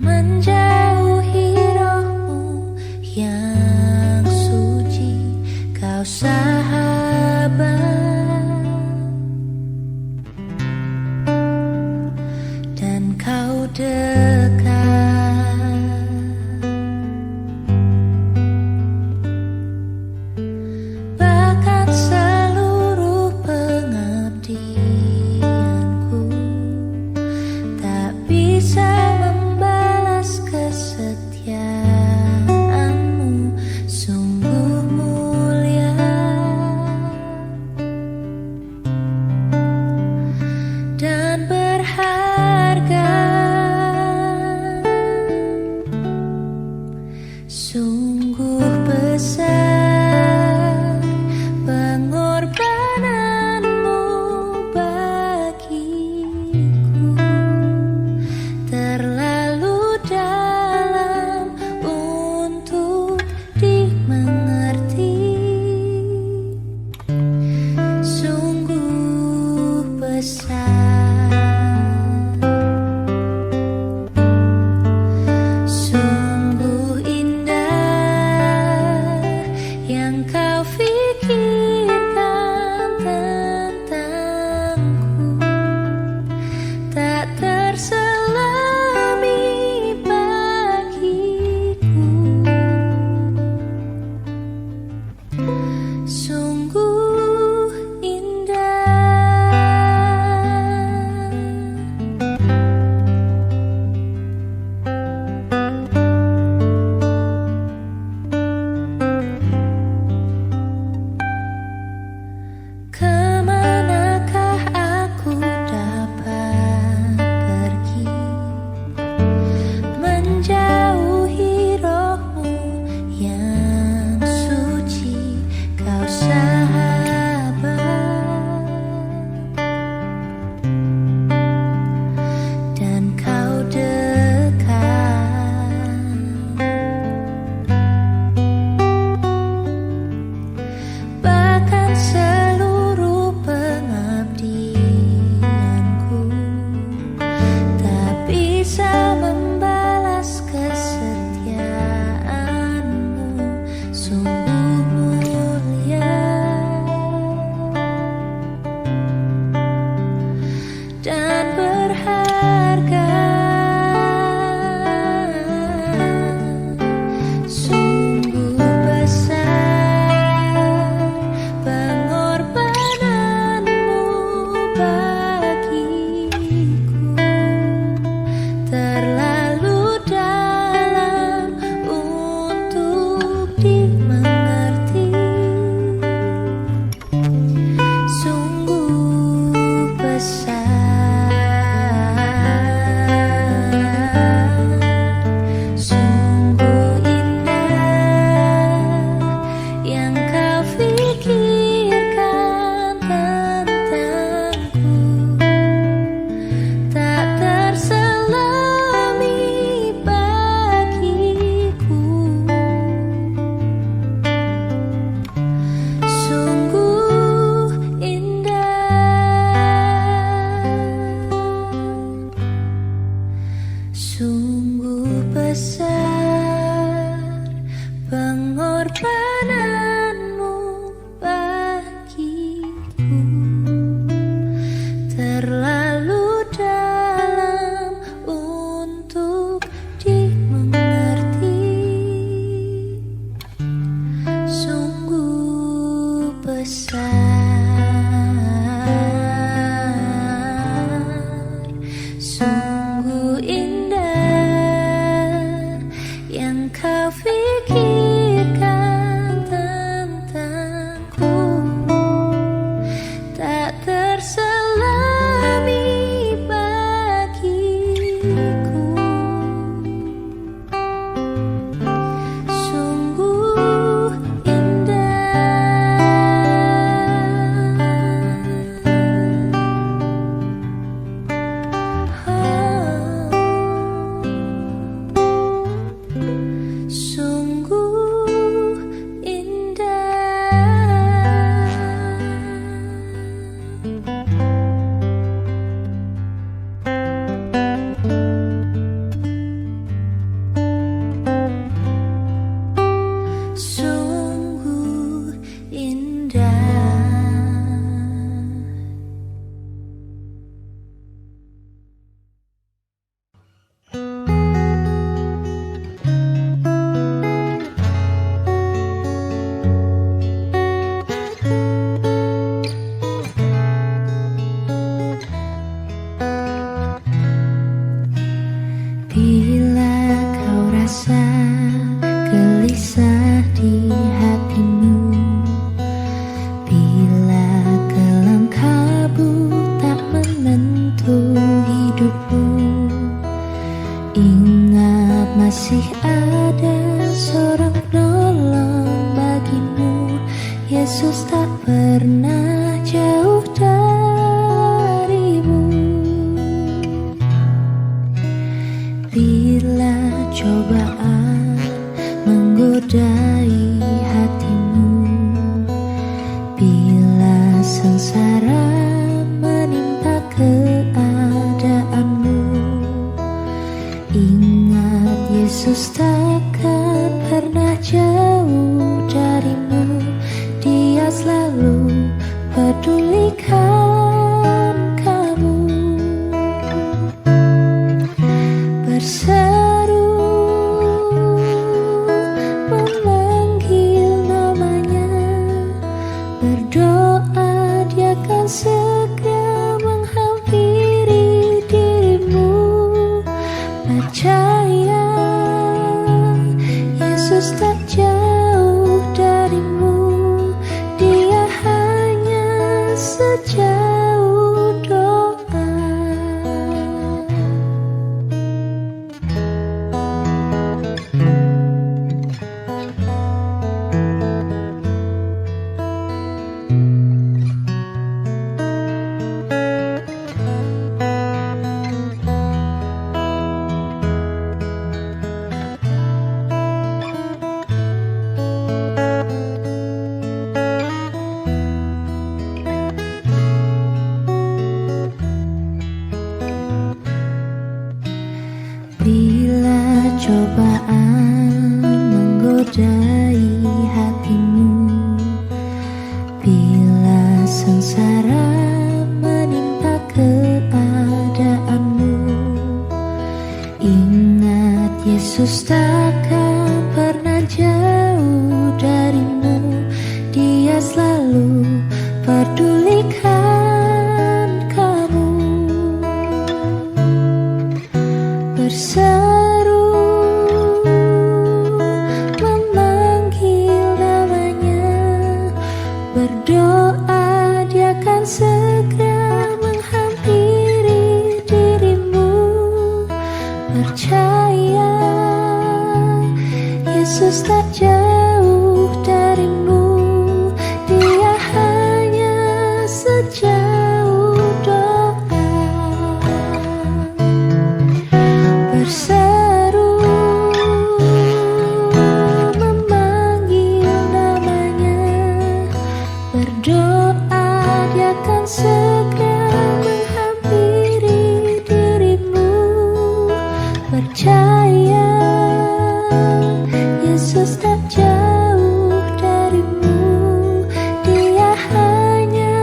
menjauhi rohmu yang suci, kau sahabat, dan kau dekat. Bahkan seluruh pengabdianku tak bisa membalas kesetiaanmu, sungguh mulia dan berharga, sungguh besar pengorbananmu bagiku, terlalu dalam untuk dimengerti, sungguh besar, sungguh indah yang kau pikirkan tentangku, tak terselami bagiku, sungguh indah. Kemanakah aku dapat pergi, menjauhi rohmu yang suci, kau sahabat, dan kau dekat. Bahkan seluruh pengabdianku tak bisa membalas kesetiaanmu, sungguh mulia dan berharga, sungguh besar pengorbananmu bagiku, terlalu dalam untuk dimengerti, sungguh besar, sungguh indah yang kau pikirkan tentangku, tak terselami bagiku, sungguh indah, sungguh besar pengorbananmu bagiku, terlalu dalam untuk dimengerti, sungguh besar, sungguh indah yang kau pikirkan tentangku, tak terselami bagiku, sungguh indah. resah, gelisah di hatimu, bila kelam kabut tak menentu hidupmu. Ingat masih ada seorang penolong bagimu. Yesus tak pernah jauh darimu. Bila cobaan menggodai hatimu, bila sengsara menimpa keadaanmu, ingat Yesus takkan pernah jauh darimu. Dia selalu pedulikan kamu. Berseru memanggil namanya, berdoa dia akan segera menghampiri dirimu. Percaya Yesus tak jauh darimu. Dia hanya sejauh doa. Bila cobaan menggodai hatimu, bila sengsara menimpa keadaanmu, ingat Yesus takkan pernah jauh darimu. Dia selalu pedulikan kamu. Berseru memanggil namanya, berdoa dia akan segera menghampiri dirimu. Percaya Yesus tak jauh darimu. Dia hanya sejauh doa. Berseru memanggil namanya, berdoa dia akan segera menghampiri dirimu. Percaya Yesus tak jauh darimu. Dia hanya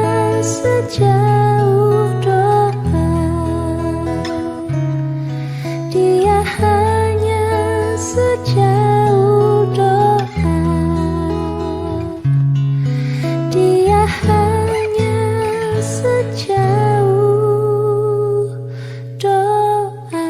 sejauh doa. Dia hanya sejauh doa. Dia hanya sejauh doa.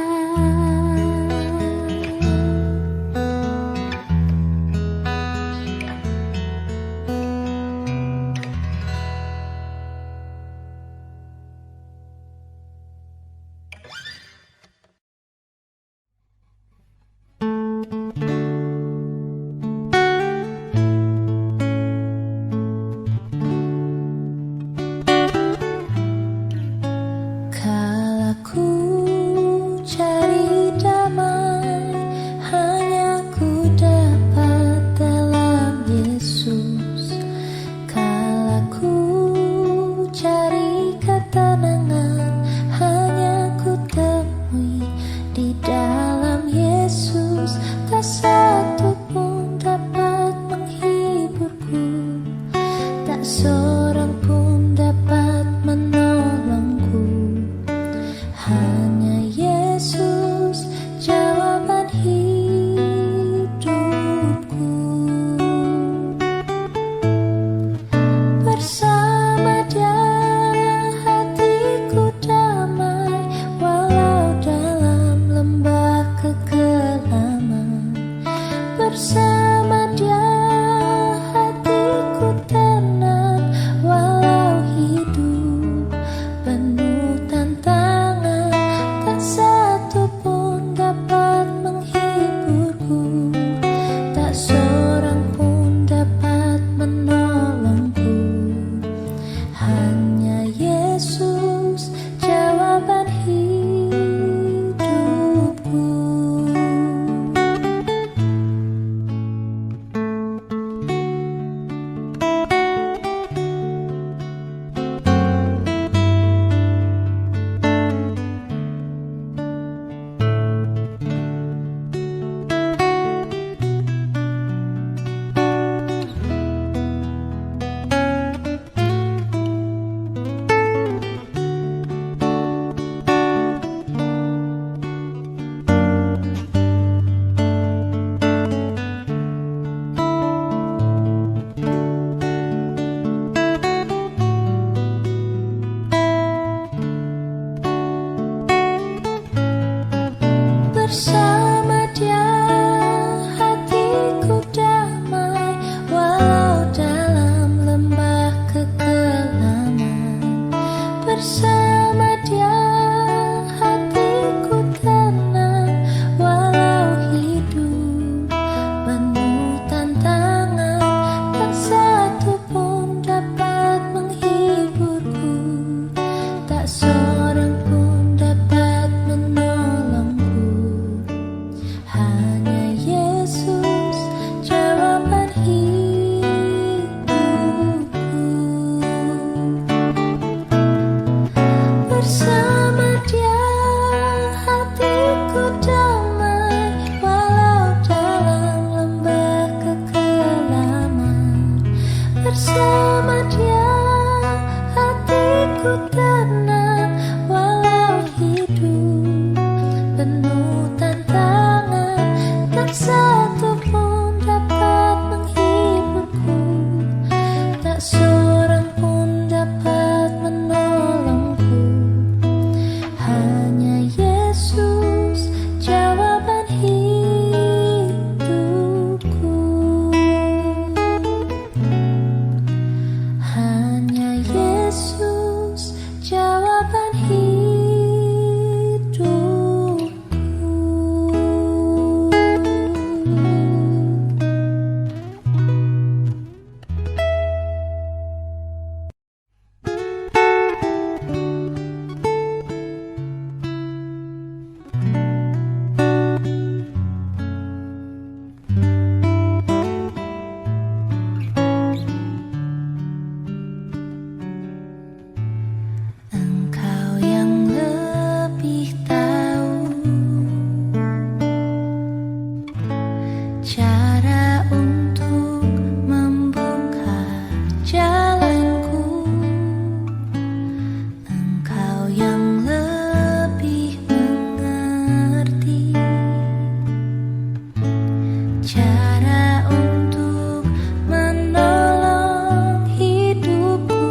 cara untuk menolong hidupku.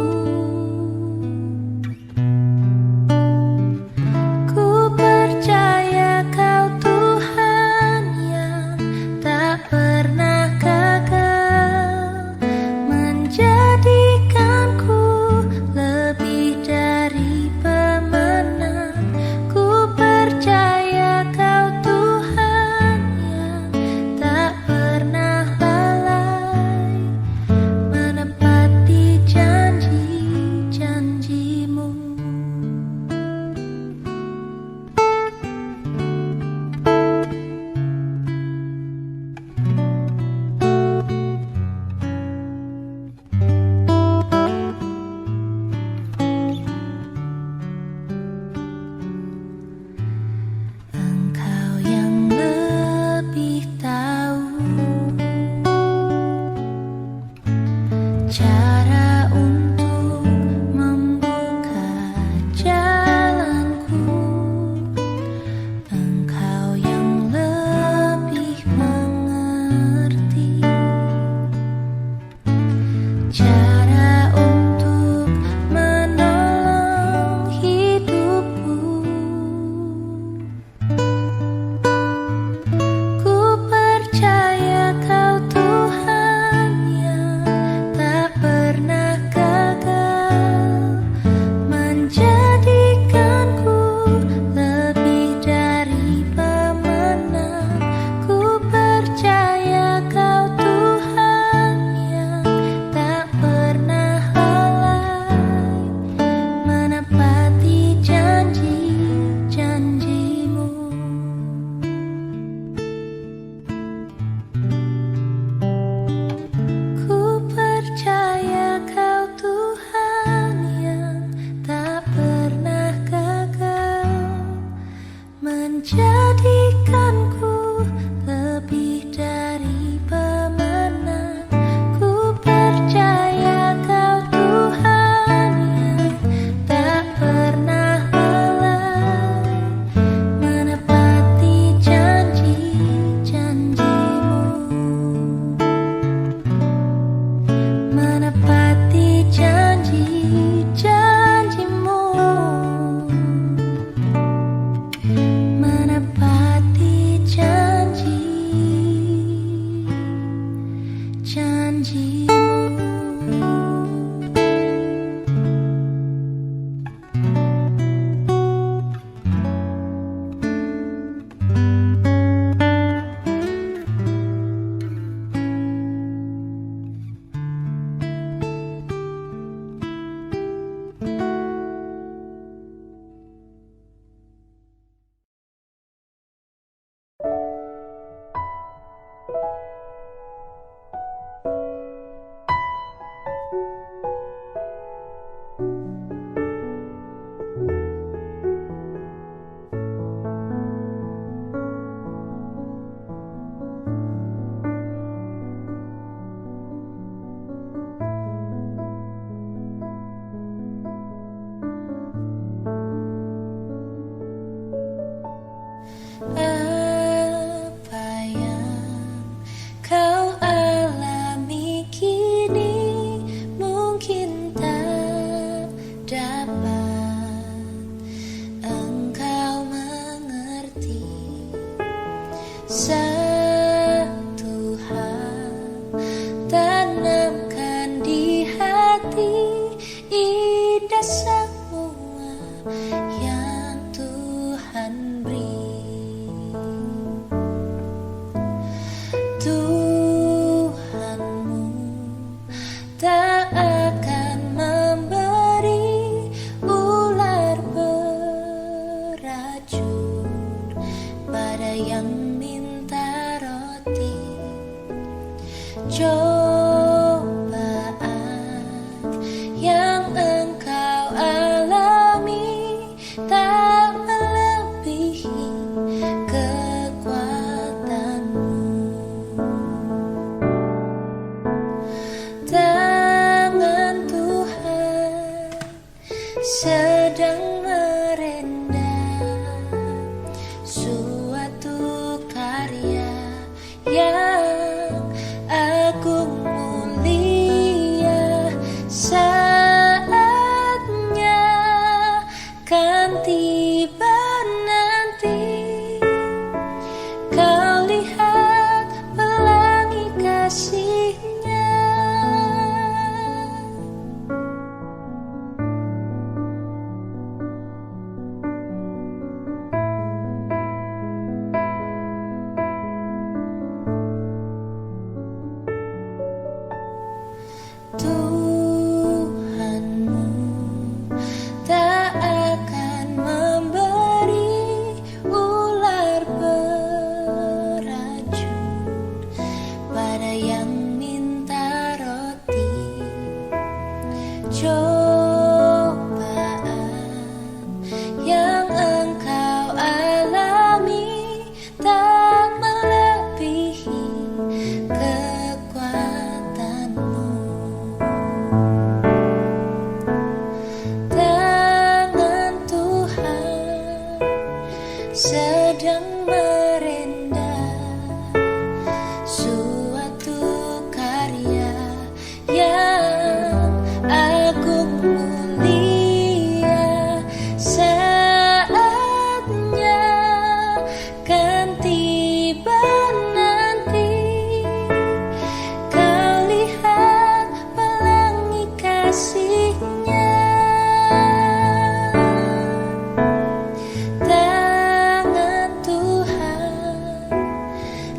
Ku percaya Kau Tuhan yang tak pernah gagal, menjadikanku lebih dari pemenang. Ku percaya Kau Tuhan yang tak pernah lalai, menepati janji-janji-Mu. Engkau yang lebih tahu cara untuk membuka jalanku. Engkau yang lebih mengerti cara untuk menolong hidupku. Ku percaya Kau Tuhan yang tak pernah gagal, menjadikanku lebih dari pemenang. Ku percaya Kau Tuhan yang tak pernah lalai, menepati janji-janji-Mu. Ku percaya Kau Tuhan yang tak pernah gagal, menjadikanku lebih dari pemenang. Ku percaya Kau Tuhan yang tak pernah lalai, menepati janji-janji-Mu. Menepati janji-janji-Mu. Menepati janji-janji-Mu. Apa yang kau alami kini mungkin tak dapat engkau mengerti. Satu hal tanamkan di hati, indah semua yang Tuhan beri. Tuhanmu tak akan memberi ular beracun pada yang minta roti. Cobaan yang engkau alami tak melebihi kekuatanmu. Tangan Tuhan sedang merendam suatu karya yang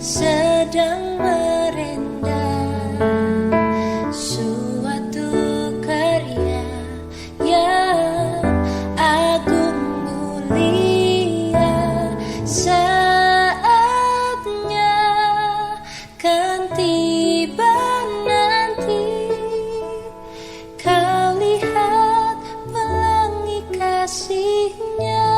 sedang merendam suatu karya yang agung mulia. Saatnya kan tiba nanti, kau lihat pelangi kasihnya.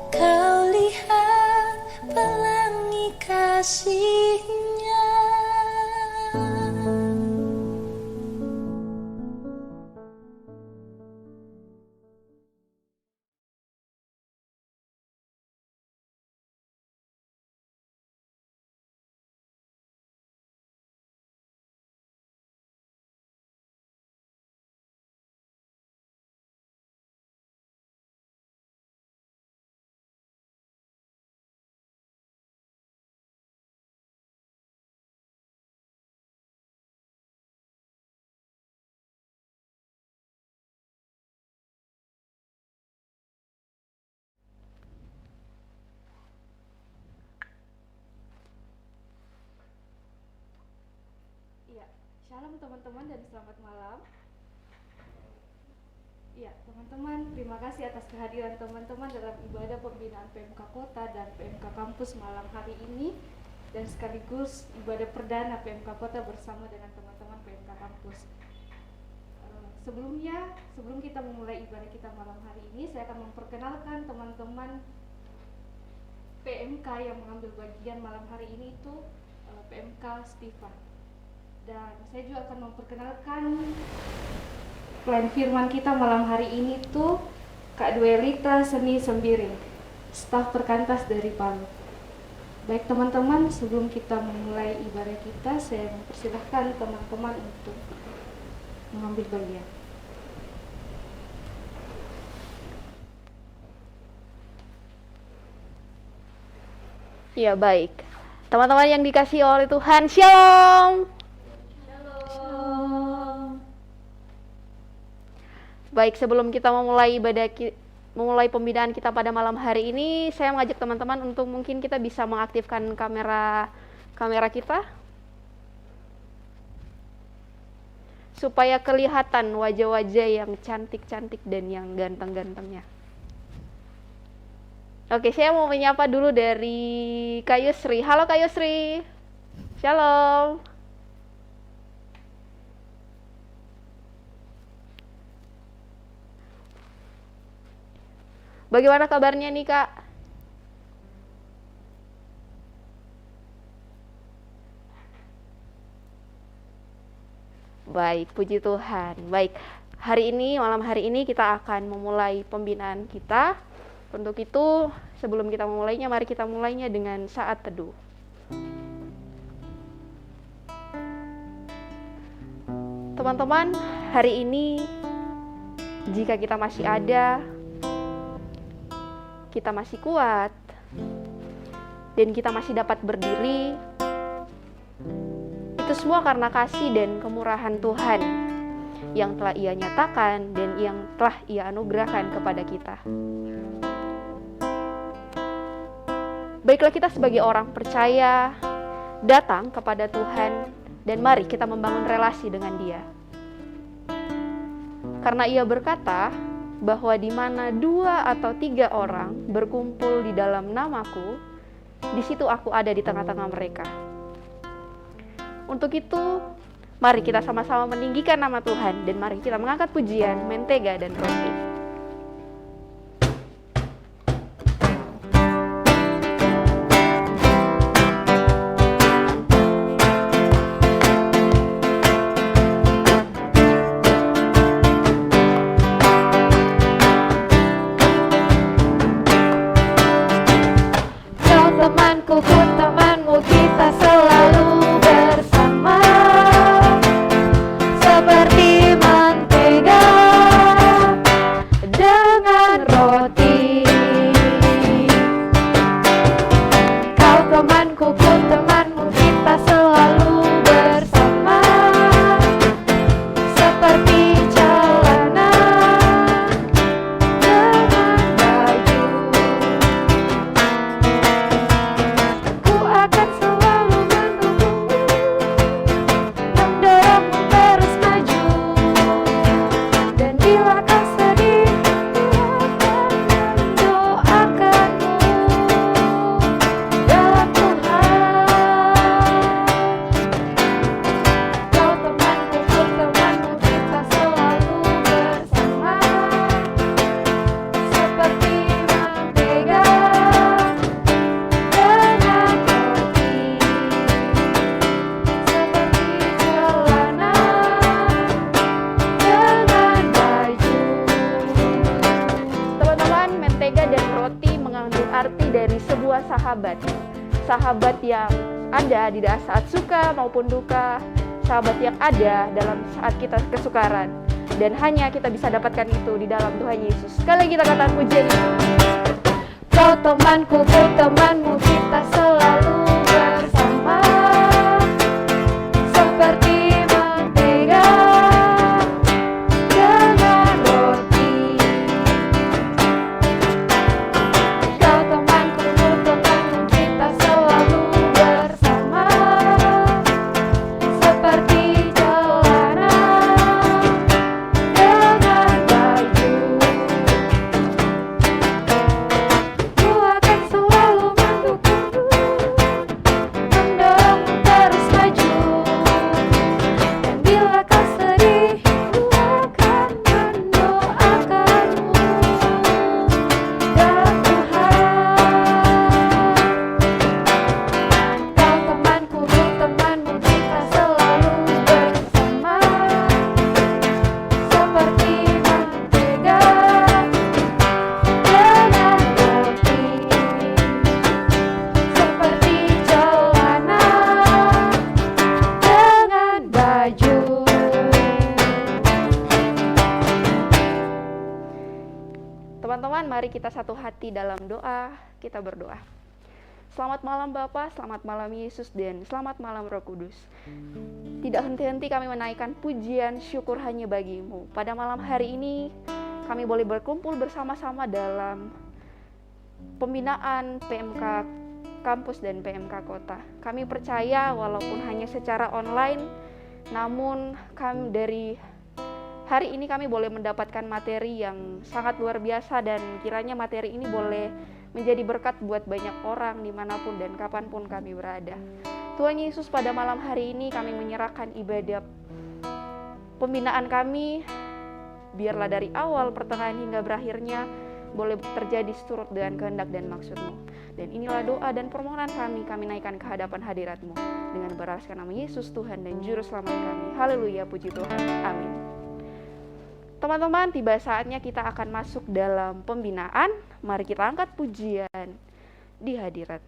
Kau lihat pelangi kasihnya. Iya, shalom teman-teman dan selamat malam. Iya, teman-teman, terima kasih atas kehadiran teman-teman dalam ibadah pembinaan PMK Kota dan PMK Kampus malam hari ini, dan sekaligus ibadah perdana PMK Kota bersama dengan teman-teman PMK Kampus. Sebelum kita memulai ibadah kita malam hari ini, saya akan memperkenalkan teman-teman PMK yang mengambil bagian malam hari ini itu PMK Stiva. Dan saya juga akan memperkenalkan pelayan firman kita malam hari ini tuh Kak Duelita Seni Sembiring, staf perkantas dari Palu. Baik teman-teman, sebelum kita memulai ibadah kita, saya mempersilahkan teman-teman untuk mengambil bagian. Ya baik, teman-teman yang dikasihi oleh Tuhan, Shalom. Baik, sebelum kita memulai pembinaan kita pada malam hari ini, saya mengajak teman-teman untuk mungkin kita bisa mengaktifkan kamera kita supaya kelihatan wajah-wajah yang cantik-cantik dan yang ganteng-gantengnya. Oke, saya mau menyapa dulu dari Kak Yusri. Halo Kak Yusri. Shalom. Bagaimana kabarnya nih Kak? Baik, puji Tuhan. Baik, malam hari ini kita akan memulai pembinaan kita. Untuk itu, sebelum kita memulainya, mari kita mulainya dengan saat teduh. Teman-teman, hari ini jika kita masih ada, kita masih kuat, dan kita masih dapat berdiri, itu semua karena kasih dan kemurahan Tuhan yang telah Ia nyatakan dan yang telah Ia anugerahkan kepada kita. Baiklah, kita sebagai orang percaya datang kepada Tuhan dan mari kita membangun relasi dengan Dia. Karena Ia berkata bahwa di mana 2 atau 3 orang berkumpul di dalam namaku, di situ aku ada di tengah-tengah mereka. Untuk itu, mari kita sama-sama meninggikan nama Tuhan dan mari kita mengangkat pujian, mentega dan roti. Temanku, ku temanmu, kita selalu bersama, seperti mentega dengan roti. Kau temanku, ku temanmu, kita selalu bersama, seperti celana dengan baju. dari sebuah sahabat. Sahabat yang ada di saat suka maupun duka, sahabat yang ada dalam saat kita kesukaran. Dan hanya kita bisa dapatkan itu di dalam Tuhan Yesus. Sekali lagi kita katakan pujian itu. Kau temanku, ku temanmu, kita selalu bersama. Seperti mentega dengan roti. Kau temanku, ku temanmu, kita selalu bersama. Seperti celana dengan baju. Ku akan selalu mendukungmu, mendorongmu terus maju. Dan bila kau sedih, ku akan mendoakanmu dalam Tuhan. Kau temanku, ku temanmu, kita selalu bersama. Seperti mentega dengan roti. Seperti celana dengan baju. Teman-teman, mari kita satu hati dalam doa, kita berdoa. Selamat malam Bapa, selamat malam Yesus, dan selamat malam Roh Kudus. Tidak henti-henti kami menaikkan pujian syukur hanya bagi-Mu. Pada malam hari ini, kami boleh berkumpul bersama-sama dalam pembinaan PMK Kampus dan PMK Kota. Kami percaya walaupun hanya secara online, namun kami dari hari ini kami boleh mendapatkan materi yang sangat luar biasa, dan kiranya materi ini boleh menjadi berkat buat banyak orang dimanapun dan kapanpun kami berada. Tuhan Yesus, pada malam hari ini kami menyerahkan ibadah pembinaan kami, biarlah dari awal, pertengahan hingga berakhirnya boleh terjadi seturut dengan kehendak dan maksud-Mu. Dan inilah doa dan permohonan kami naikkan ke hadapan hadirat-Mu dengan beraskan nama Yesus Tuhan dan Juru Selamat kami. Haleluya, puji Tuhan. Amin. Teman-teman, tiba saatnya kita akan masuk dalam pembinaan. Mari kita angkat pujian di hadirat.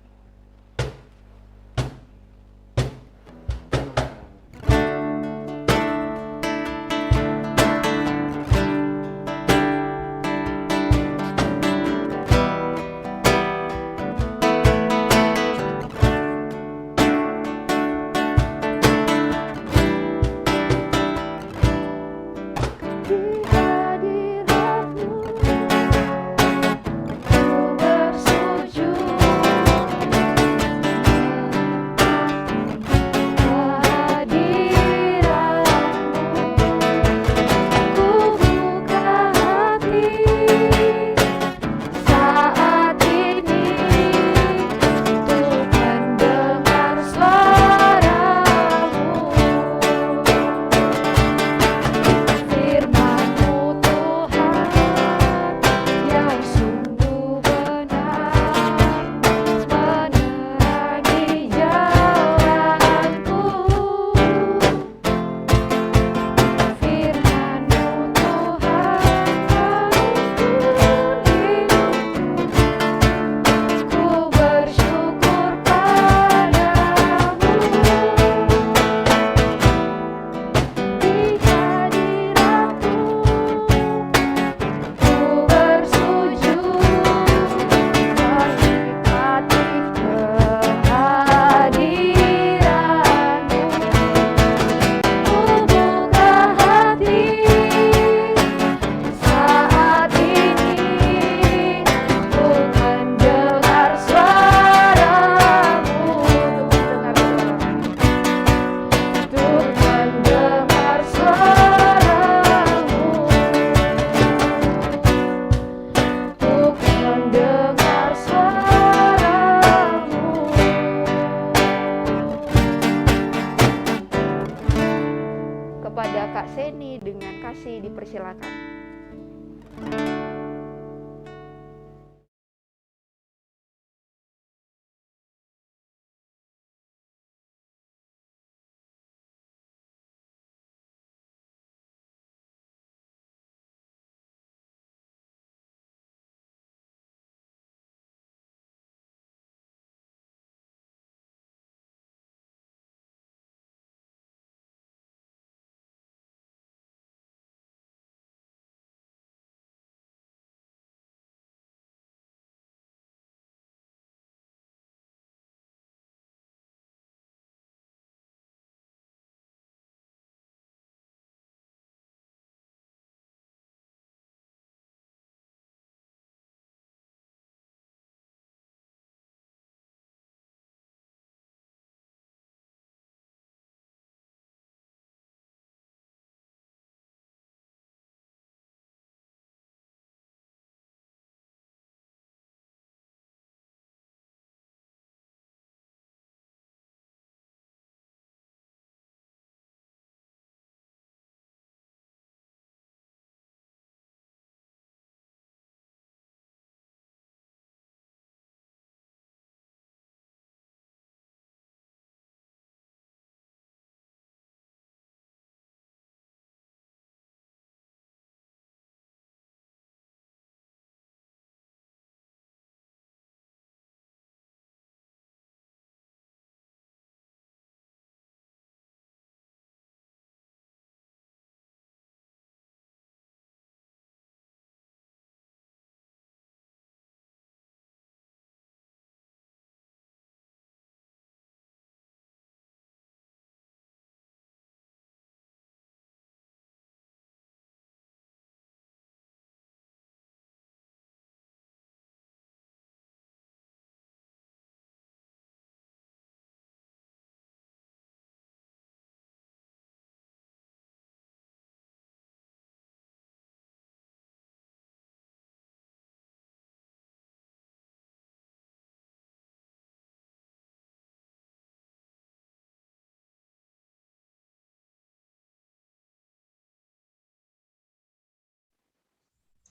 Kak Seni dengan kasih dipersilakan.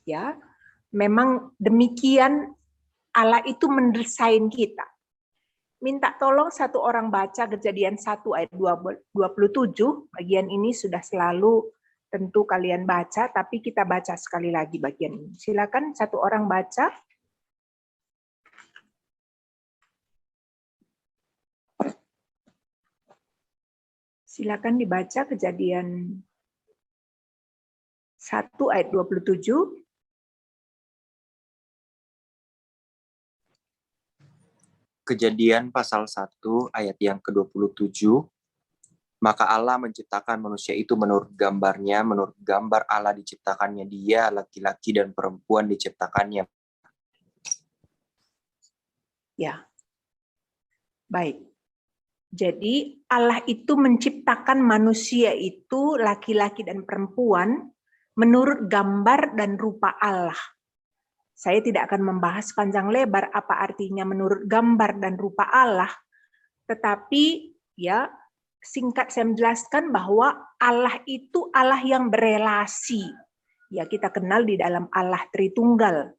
Ya, memang demikian Allah itu mendesain kita. Minta tolong satu orang baca Kejadian 1 ayat 27, bagian ini sudah selalu tentu kalian baca, tapi kita baca sekali lagi bagian ini. Silakan satu orang baca. Silakan dibaca Kejadian 1 ayat 27. Kejadian pasal 1 ayat yang ke-27. Maka Allah menciptakan manusia itu menurut gambarnya, menurut gambar Allah diciptakannya dia, laki-laki dan perempuan diciptakannya. Ya. Baik. Jadi Allah itu menciptakan manusia itu laki-laki dan perempuan menurut gambar dan rupa Allah. Saya tidak akan membahas panjang lebar apa artinya menurut gambar dan rupa Allah, tetapi ya singkat saya menjelaskan bahwa Allah itu Allah yang berelasi. Ya, kita kenal di dalam Allah Tritunggal.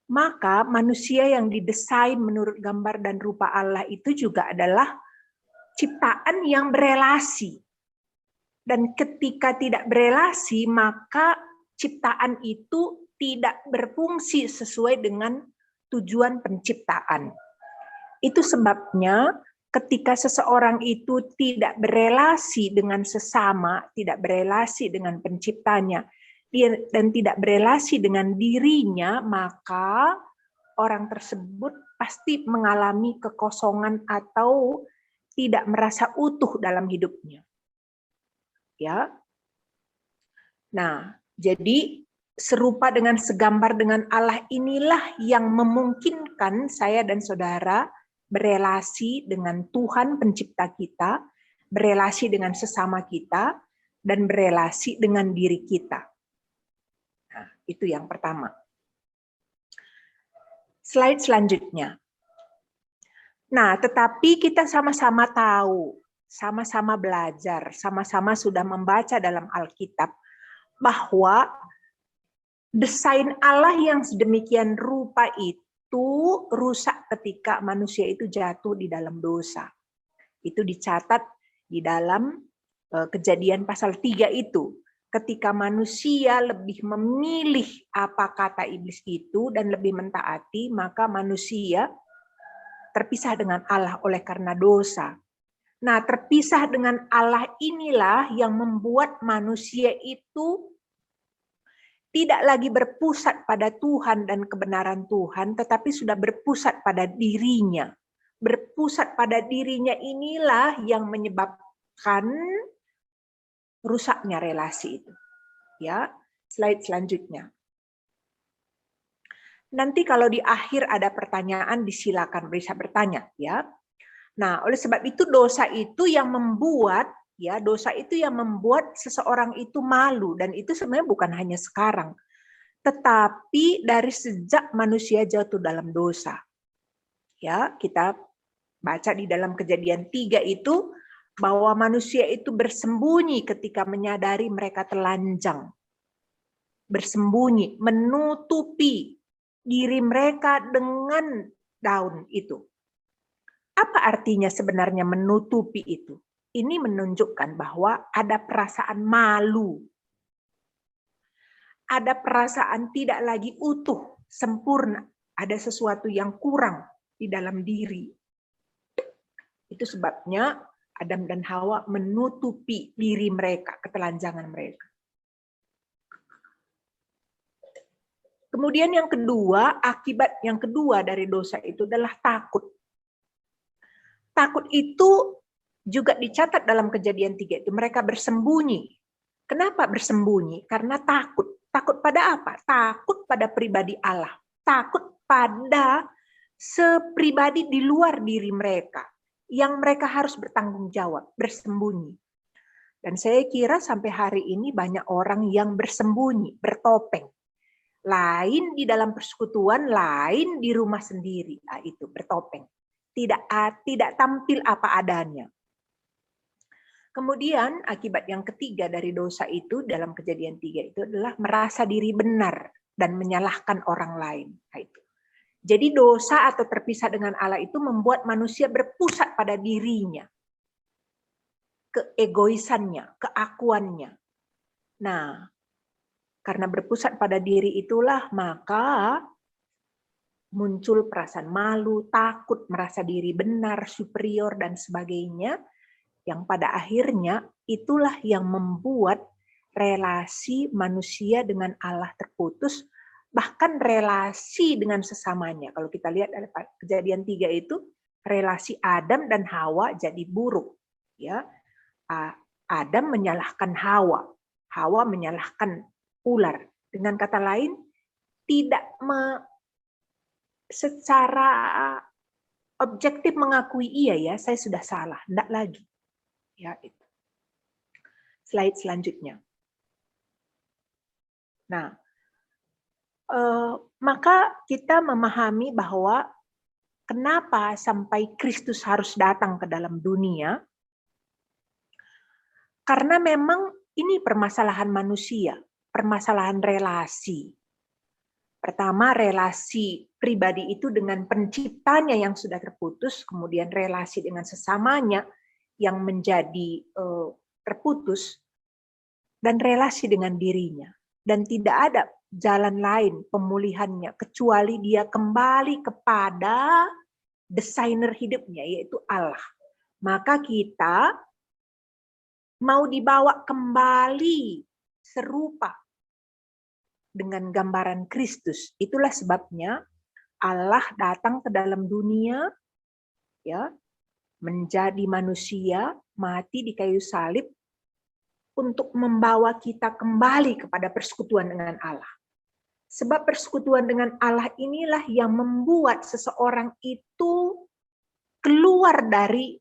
Maka manusia yang didesain menurut gambar dan rupa Allah itu juga adalah ciptaan yang berelasi. Dan ketika tidak berelasi, maka ciptaan itu tidak berfungsi sesuai dengan tujuan penciptaan. Itu sebabnya ketika seseorang itu tidak berelasi dengan sesama, tidak berelasi dengan penciptanya, dan tidak berelasi dengan dirinya, maka orang tersebut pasti mengalami kekosongan atau tidak merasa utuh dalam hidupnya. Ya. Nah, jadi serupa dengan segambar dengan Allah inilah yang memungkinkan saya dan saudara berelasi dengan Tuhan pencipta kita, berelasi dengan sesama kita, dan berelasi dengan diri kita. Nah, itu yang pertama. Slide selanjutnya. Nah, tetapi kita sama-sama tahu, sama-sama belajar, sama-sama sudah membaca dalam Alkitab, bahwa desain Allah yang sedemikian rupa itu rusak ketika manusia itu jatuh di dalam dosa. Itu dicatat di dalam Kejadian pasal 3 itu. Ketika manusia lebih memilih apa kata iblis itu dan lebih mentaati, maka manusia terpisah dengan Allah oleh karena dosa. Nah, terpisah dengan Allah inilah yang membuat manusia itu tidak lagi berpusat pada Tuhan dan kebenaran Tuhan, tetapi sudah berpusat pada dirinya. Berpusat pada dirinya inilah yang menyebabkan rusaknya relasi itu. Ya, slide selanjutnya. Nanti kalau di akhir ada pertanyaan, disilakan bisa bertanya. Ya. Nah, oleh sebab itu dosa itu yang membuat dosa itu yang membuat seseorang itu malu, dan itu sebenarnya bukan hanya sekarang, tetapi dari sejak manusia jatuh dalam dosa. Ya, kita baca di dalam Kejadian 3 itu bahwa manusia itu bersembunyi ketika menyadari mereka telanjang. Bersembunyi, menutupi diri mereka dengan daun itu. Apa artinya sebenarnya menutupi itu? Ini menunjukkan bahwa ada perasaan malu. Ada perasaan tidak lagi utuh, sempurna. Ada sesuatu yang kurang di dalam diri. Itu sebabnya Adam dan Hawa menutupi diri mereka, ketelanjangan mereka. Kemudian yang kedua, akibat yang kedua dari dosa itu adalah takut. Takut itu juga dicatat dalam Kejadian 3 itu. Mereka bersembunyi. Kenapa bersembunyi? Karena takut. Takut pada apa? Takut pada pribadi Allah. Takut pada sepribadi di luar diri mereka. Yang mereka harus bertanggung jawab, bersembunyi. Dan saya kira sampai hari ini banyak orang yang bersembunyi, bertopeng. Lain di dalam persekutuan, lain di rumah sendiri. Nah, itu bertopeng. Tidak tampil apa adanya. Kemudian akibat yang ketiga dari dosa itu dalam Kejadian 3 itu adalah merasa diri benar dan menyalahkan orang lain. Nah, itu. Jadi dosa atau terpisah dengan Allah itu membuat manusia berpusat pada dirinya, keegoisannya, keakuannya. Nah, karena berpusat pada diri itulah maka muncul perasaan malu, takut, merasa diri benar, superior, dan sebagainya, yang pada akhirnya itulah yang membuat relasi manusia dengan Allah terputus, bahkan relasi dengan sesamanya. Kalau kita lihat dari Kejadian 3 itu, relasi Adam dan Hawa jadi buruk. Ya, Adam menyalahkan Hawa, Hawa menyalahkan ular. Dengan kata lain, tidak secara objektif mengakui iya ya, saya sudah salah, tidak lagi. Ya, itu. Slide selanjutnya. Nah, maka kita memahami bahwa kenapa sampai Kristus harus datang ke dalam dunia, karena memang ini permasalahan manusia, permasalahan relasi. Pertama, relasi pribadi itu dengan penciptanya yang sudah terputus, kemudian relasi dengan sesamanya yang menjadi terputus, dan relasi dengan dirinya. Dan tidak ada jalan lain pemulihannya kecuali dia kembali kepada desainer hidupnya, yaitu Allah. Maka kita mau dibawa kembali serupa dengan gambaran Kristus. Itulah sebabnya Allah datang ke dalam dunia, ya, menjadi manusia, mati di kayu salib, untuk membawa kita kembali kepada persekutuan dengan Allah. Sebab persekutuan dengan Allah inilah yang membuat seseorang itu keluar dari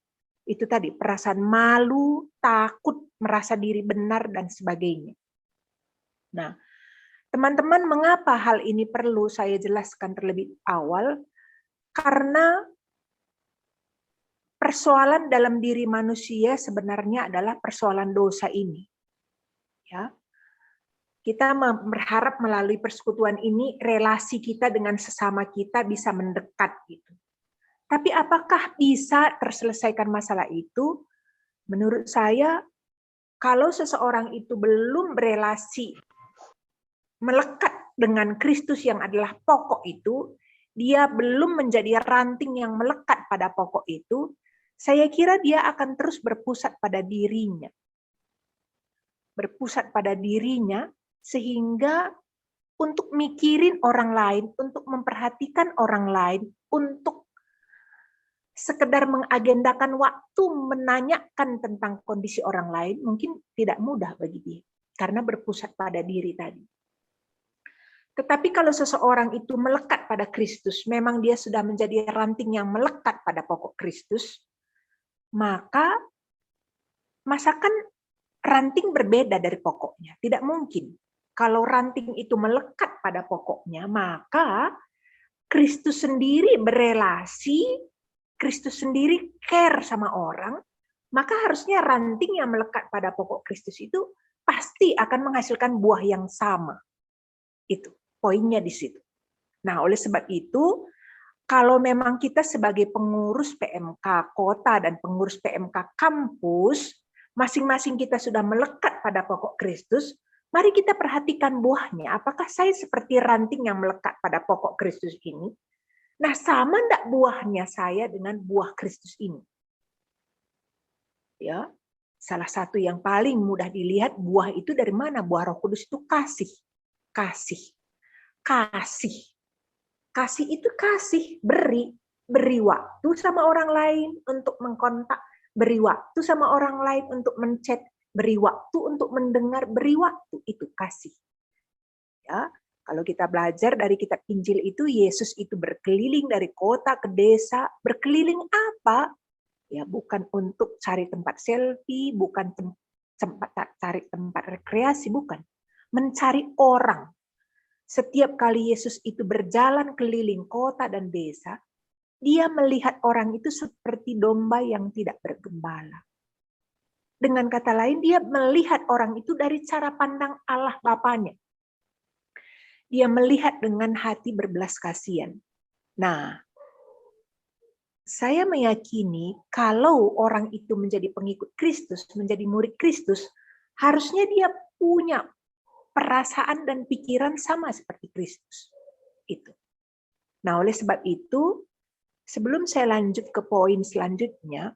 itu tadi, perasaan malu, takut, merasa diri benar, dan sebagainya. Nah, teman-teman, mengapa hal ini perlu saya jelaskan terlebih awal? Karena persoalan dalam diri manusia sebenarnya adalah persoalan dosa ini. Ya, kita berharap melalui persekutuan ini relasi kita dengan sesama kita bisa mendekat gitu. Tapi apakah bisa terselesaikan masalah itu? Menurut saya, kalau seseorang itu belum berelasi melekat dengan Kristus yang adalah pokok itu, dia belum menjadi ranting yang melekat pada pokok itu, saya kira dia akan terus berpusat pada dirinya. Berpusat pada dirinya sehingga untuk mikirin orang lain, untuk memperhatikan orang lain, untuk sekedar mengagendakan waktu menanyakan tentang kondisi orang lain mungkin tidak mudah bagi dia karena berpusat pada diri tadi. Tetapi kalau seseorang itu melekat pada Kristus, memang dia sudah menjadi ranting yang melekat pada pokok Kristus, maka masakan ranting berbeda dari pokoknya. Tidak mungkin. Kalau ranting itu melekat pada pokoknya, maka Kristus sendiri berelasi, Kristus sendiri care sama orang, maka harusnya ranting yang melekat pada pokok Kristus itu pasti akan menghasilkan buah yang sama. Itu poinnya di situ. Nah, oleh sebab itu, kalau memang kita sebagai pengurus PMK kota dan pengurus PMK kampus, masing-masing kita sudah melekat pada pokok Kristus, mari kita perhatikan buahnya. Apakah saya seperti ranting yang melekat pada pokok Kristus ini? Nah, sama enggak buahnya saya dengan buah Kristus ini? Ya, salah satu yang paling mudah dilihat buah itu dari mana? Buah Roh Kudus itu kasih. Kasih. Kasih. Kasih itu kasih, beri waktu sama orang lain untuk mengkontak, beri waktu sama orang lain untuk menchat, beri waktu untuk mendengar, beri waktu, itu kasih. Ya, kalau kita belajar dari kitab Injil itu, Yesus itu berkeliling dari kota ke desa, berkeliling apa? Ya, bukan untuk cari tempat selfie, bukan cari tempat rekreasi, bukan. Mencari orang. Setiap kali Yesus itu berjalan keliling kota dan desa, dia melihat orang itu seperti domba yang tidak bergembala. Dengan kata lain, dia melihat orang itu dari cara pandang Allah Bapanya. Dia melihat dengan hati berbelas kasihan. Nah, saya meyakini kalau orang itu menjadi pengikut Kristus, menjadi murid Kristus, harusnya dia punya perasaan dan pikiran sama seperti Kristus. Itu. Nah, oleh sebab itu, sebelum saya lanjut ke poin selanjutnya,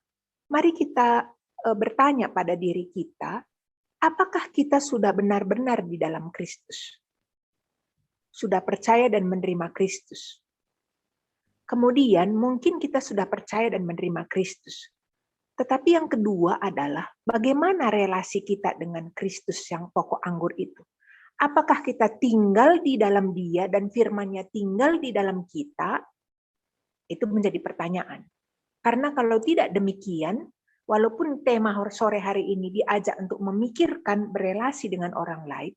mari kita bertanya pada diri kita, apakah kita sudah benar-benar di dalam Kristus? Sudah percaya dan menerima Kristus? Kemudian mungkin kita sudah percaya dan menerima Kristus. Tetapi yang kedua adalah bagaimana relasi kita dengan Kristus yang pokok anggur itu. Apakah kita tinggal di dalam Dia dan firman-Nya tinggal di dalam kita? Itu menjadi pertanyaan. Karena kalau tidak demikian, walaupun tema sore hari ini diajak untuk memikirkan berelasi dengan orang lain,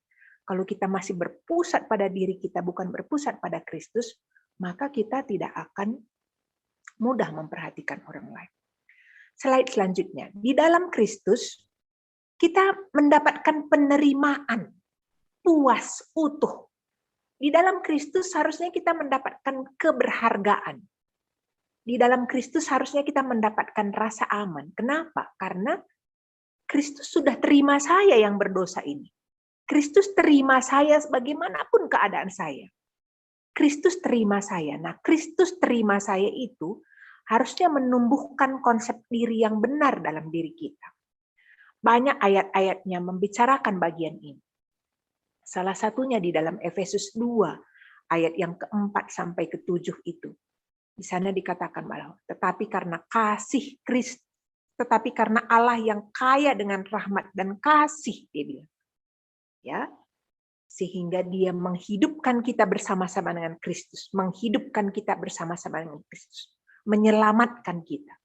kalau kita masih berpusat pada diri kita bukan berpusat pada Kristus, maka kita tidak akan mudah memperhatikan orang lain. Slide selanjutnya. Di dalam Kristus, kita mendapatkan penerimaan puas, utuh. Di dalam Kristus harusnya kita mendapatkan keberhargaan. Di dalam Kristus harusnya kita mendapatkan rasa aman. Kenapa? Karena Kristus sudah terima saya yang berdosa ini. Kristus terima saya bagaimanapun keadaan saya. Kristus terima saya. Nah, Kristus terima saya itu harusnya menumbuhkan konsep diri yang benar dalam diri kita. Banyak ayat-ayatnya membicarakan bagian ini. Salah satunya di dalam Efesus 2, ayat yang keempat sampai ke-7 itu. Di sana dikatakan bahwa, tetapi karena kasih Kristus, tetapi karena Allah yang kaya dengan rahmat dan kasih, dia bilang. Ya, sehingga dia menghidupkan kita bersama-sama dengan Kristus, menghidupkan kita bersama-sama dengan Kristus, menyelamatkan kita.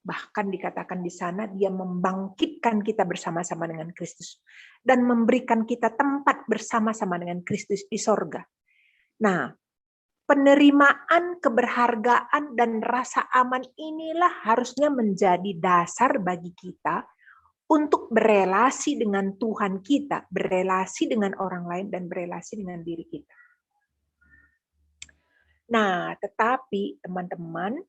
Bahkan dikatakan di sana dia membangkitkan kita bersama-sama dengan Kristus dan memberikan kita tempat bersama-sama dengan Kristus di sorga. Nah, penerimaan, keberhargaan, dan rasa aman inilah harusnya menjadi dasar bagi kita untuk berelasi dengan Tuhan kita, berelasi dengan orang lain, dan berelasi dengan diri kita. Nah, tetapi teman-teman,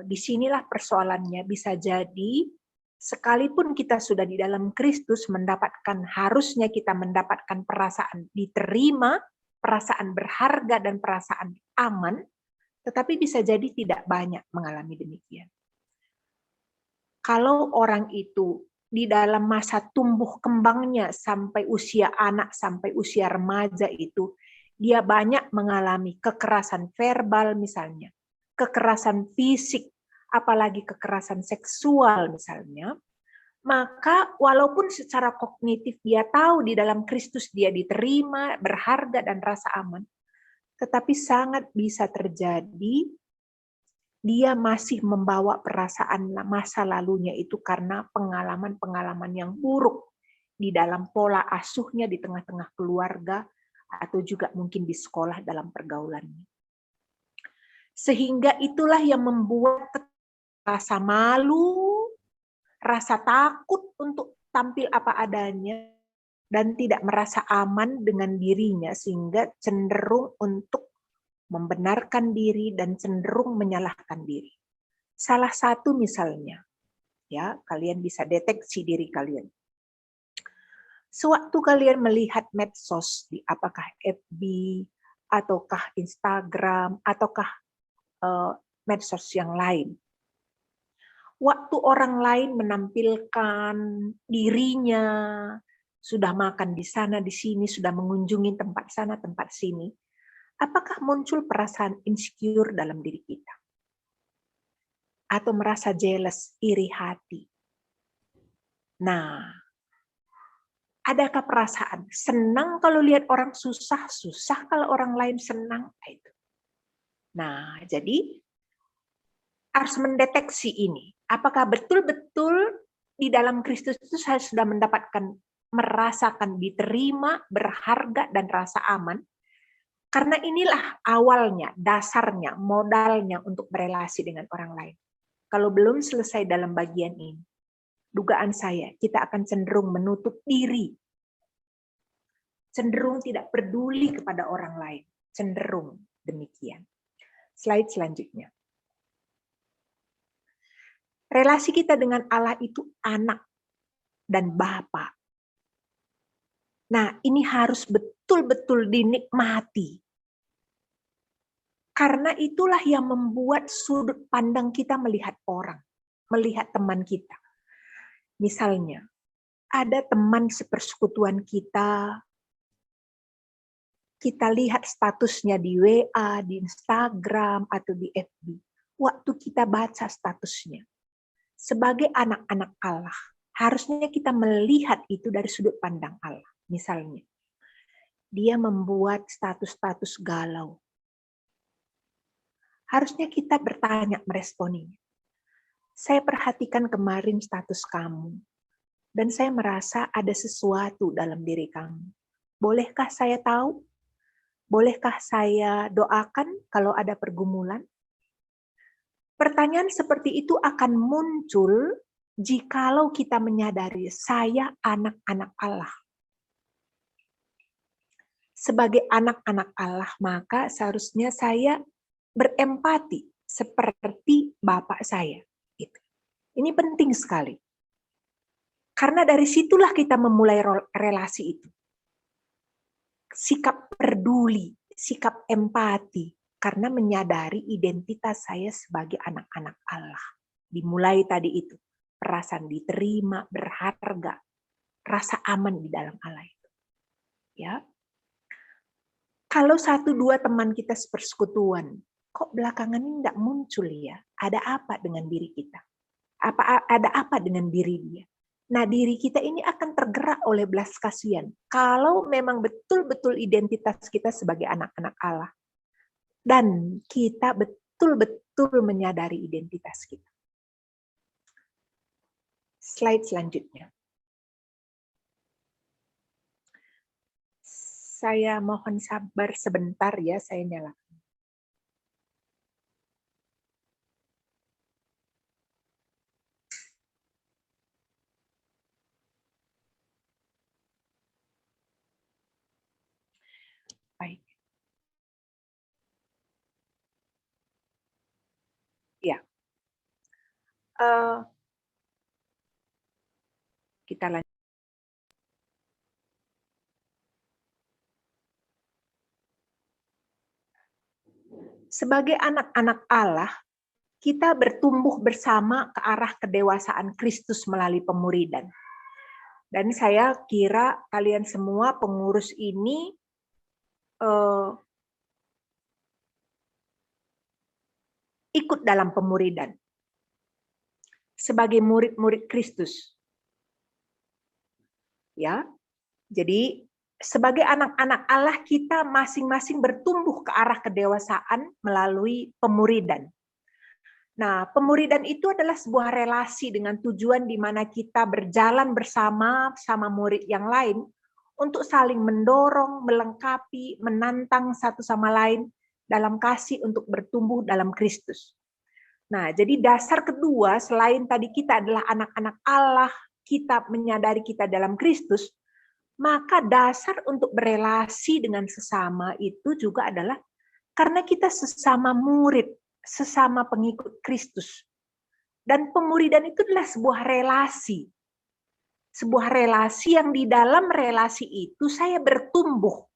disinilah persoalannya bisa jadi, sekalipun kita sudah di dalam Kristus harusnya kita mendapatkan perasaan diterima, perasaan berharga, dan perasaan aman, tetapi bisa jadi tidak banyak mengalami demikian. Kalau orang itu di dalam masa tumbuh kembangnya sampai usia anak, sampai usia remaja itu, dia banyak mengalami kekerasan verbal misalnya, kekerasan fisik, apalagi kekerasan seksual misalnya, maka walaupun secara kognitif dia tahu di dalam Kristus dia diterima, berharga, dan rasa aman, tetapi sangat bisa terjadi dia masih membawa perasaan masa lalunya itu karena pengalaman-pengalaman yang buruk di dalam pola asuhnya di tengah-tengah keluarga atau juga mungkin di sekolah dalam pergaulannya. Sehingga itulah yang membuat rasa malu, rasa takut untuk tampil apa adanya, dan tidak merasa aman dengan dirinya sehingga cenderung untuk membenarkan diri dan cenderung menyalahkan diri. Salah satu misalnya, ya, kalian bisa deteksi diri kalian. Sewaktu kalian melihat medsos di apakah FB ataukah Instagram ataukah medsos yang lain. Waktu orang lain menampilkan dirinya, sudah makan di sana di sini, sudah mengunjungi tempat sana tempat sini, apakah muncul perasaan insecure dalam diri kita? Atau merasa jealous, iri hati? Nah, adakah perasaan senang kalau lihat orang susah, susah kalau orang lain senang? Itu. Nah, jadi harus mendeteksi ini. Apakah betul-betul di dalam Kristus itu saya sudah merasakan diterima, berharga, dan rasa aman? Karena inilah awalnya, dasarnya, modalnya untuk berelasi dengan orang lain. Kalau belum selesai dalam bagian ini, dugaan saya kita akan cenderung menutup diri. cenderung tidak peduli kepada orang lain, cenderung demikian. Slide selanjutnya. Relasi kita dengan Allah itu anak dan bapa. Nah, ini harus betul-betul dinikmati. Karena itulah yang membuat sudut pandang kita melihat orang, melihat teman kita. Misalnya, ada teman sepersekutuan kita lihat statusnya di WA, di Instagram, atau di FB. Waktu kita baca statusnya, sebagai anak-anak Allah, harusnya kita melihat itu dari sudut pandang Allah. Misalnya, dia membuat status-status galau. Harusnya kita bertanya, meresponinya. Saya perhatikan kemarin status kamu, dan saya merasa ada sesuatu dalam diri kamu. Bolehkah saya tahu? Bolehkah saya doakan kalau ada pergumulan? Pertanyaan seperti itu akan muncul jikalau kita menyadari saya anak-anak Allah. Sebagai anak-anak Allah, maka seharusnya saya berempati seperti Bapak saya. Ini penting sekali. Karena dari situlah kita memulai relasi itu. Sikap peduli, sikap empati, karena menyadari identitas saya sebagai anak-anak Allah. Dimulai tadi itu, perasaan diterima, berharga, rasa aman di dalam Allah itu. Ya. Kalau 1-2 teman kita sepersekutuan, kok belakangan ini tidak muncul ya? Ada apa dengan diri kita? Ada apa dengan diri dia? Nah, diri kita ini akan tergerak oleh belas kasihan. Kalau memang betul-betul identitas kita sebagai anak-anak Allah. Dan kita betul-betul menyadari identitas kita. Slide selanjutnya. Saya mohon sabar sebentar ya, saya nyalakan. Baik. Ya. Kita lanjut. Sebagai anak-anak Allah, kita bertumbuh bersama ke arah kedewasaan Kristus melalui pemuridan. Dan saya kira kalian semua pengurus ini ikut dalam pemuridan sebagai murid-murid Kristus. Ya. Jadi sebagai anak-anak Allah kita masing-masing bertumbuh ke arah kedewasaan melalui pemuridan. Nah, pemuridan itu adalah sebuah relasi dengan tujuan di mana kita berjalan bersama murid yang lain untuk saling mendorong, melengkapi, menantang satu sama lain dalam kasih untuk bertumbuh dalam Kristus. Nah, jadi dasar kedua selain tadi kita adalah anak-anak Allah, kita menyadari kita dalam Kristus, maka dasar untuk berelasi dengan sesama itu juga adalah karena kita sesama murid, sesama pengikut Kristus. Dan pemuridan itu adalah sebuah relasi. Sebuah relasi yang di dalam relasi itu saya bertumbuh.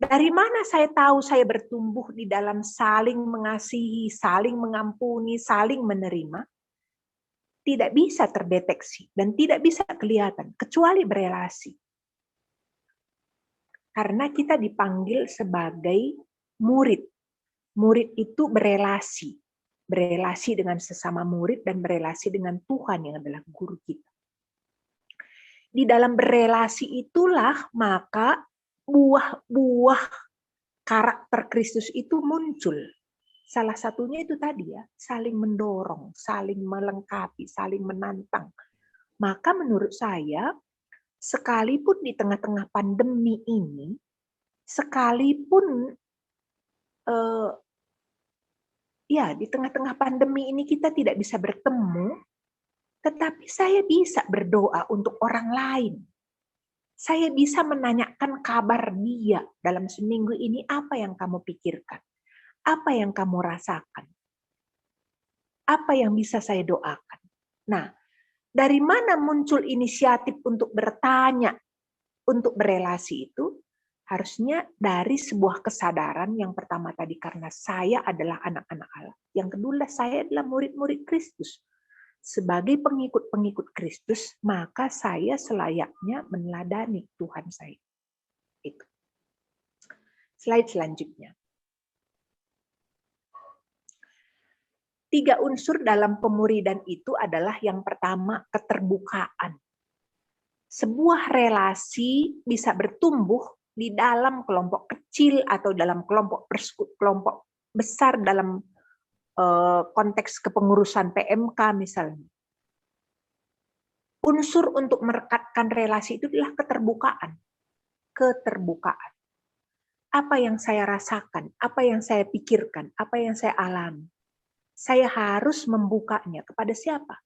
Dari mana saya tahu saya bertumbuh di dalam saling mengasihi, saling mengampuni, saling menerima? Tidak bisa terdeteksi dan tidak bisa kelihatan kecuali berelasi. Karena kita dipanggil sebagai murid. Murid itu berelasi. Berelasi dengan sesama murid dan berelasi dengan Tuhan yang adalah guru kita. Di dalam berelasi itulah maka buah-buah karakter Kristus itu muncul. Salah satunya itu tadi ya, saling mendorong, saling melengkapi, saling menantang. Maka menurut saya, sekalipun di tengah-tengah pandemi ini, sekalipun di tengah-tengah pandemi ini kita tidak bisa bertemu, tetapi saya bisa berdoa untuk orang lain. Saya bisa menanyakan kabar dia dalam seminggu ini, apa yang kamu pikirkan? Apa yang kamu rasakan? Apa yang bisa saya doakan? Nah, dari mana muncul inisiatif untuk bertanya, untuk berelasi itu? Harusnya dari sebuah kesadaran yang pertama tadi, karena saya adalah anak-anak Allah. Yang kedua, saya adalah murid-murid Kristus. Sebagai pengikut-pengikut Kristus, maka saya selayaknya meneladani Tuhan saya. Itu. Slide selanjutnya. 3 unsur dalam pemuridan itu adalah yang pertama, keterbukaan. Sebuah relasi bisa bertumbuh di dalam kelompok kecil atau dalam kelompok besar dalam konteks kepengurusan PMK misalnya. Unsur untuk merekatkan relasi itu adalah keterbukaan. Keterbukaan. Apa yang saya rasakan, apa yang saya pikirkan, apa yang saya alami. Saya harus membukanya kepada siapa?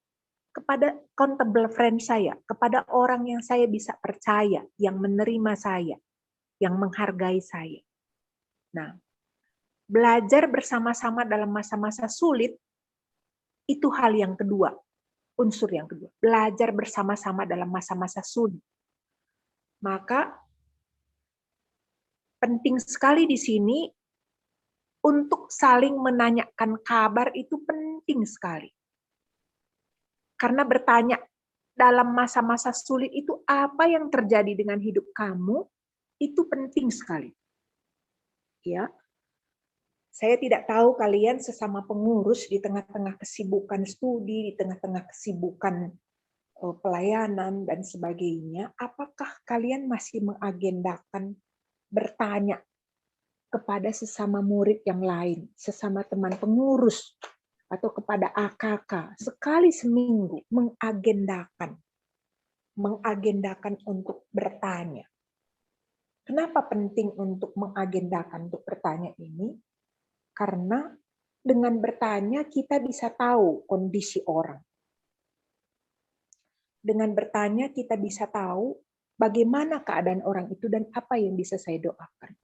Kepada accountable friend saya, kepada orang yang saya bisa percaya, yang menerima saya, yang menghargai saya. Nah, belajar bersama-sama dalam masa-masa sulit, itu hal yang kedua, unsur yang kedua. Belajar bersama-sama dalam masa-masa sulit. Maka, penting sekali di sini, untuk saling menanyakan kabar itu penting sekali. Karena bertanya dalam masa-masa sulit itu apa yang terjadi dengan hidup kamu, itu penting sekali. Ya. Saya tidak tahu kalian sesama pengurus di tengah-tengah kesibukan studi, di tengah-tengah kesibukan pelayanan dan sebagainya, apakah kalian masih mengagendakan bertanya kepada sesama murid yang lain, sesama teman pengurus, atau kepada AKK, sekali seminggu mengagendakan untuk bertanya. Kenapa penting untuk mengagendakan untuk bertanya ini? Karena dengan bertanya kita bisa tahu kondisi orang. Dengan bertanya kita bisa tahu bagaimana keadaan orang itu dan apa yang bisa saya doakan.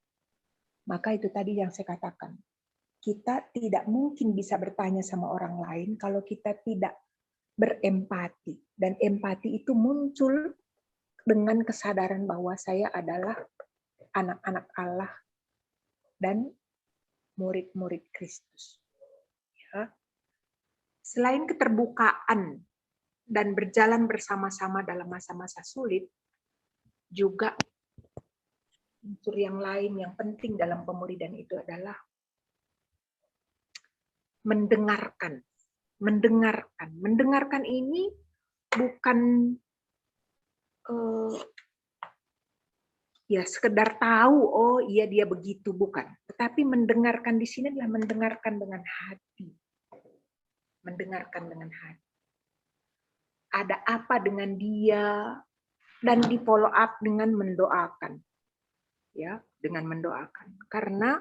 Maka itu tadi yang saya katakan. Kita tidak mungkin bisa bertanya sama orang lain kalau kita tidak berempati. Dan empati itu muncul dengan kesadaran bahwa saya adalah anak-anak Allah dan murid-murid Kristus. Ya. Selain keterbukaan dan berjalan bersama-sama dalam masa-masa sulit, juga unsur yang lain yang penting dalam pemuridan itu adalah mendengarkan. Mendengarkan ini bukan ya sekedar tahu, oh iya dia begitu, bukan. Tetapi mendengarkan di sini adalah mendengarkan dengan hati. Mendengarkan dengan hati. Ada apa dengan dia, dan di follow up dengan mendoakan. Ya, dengan mendoakan. Karena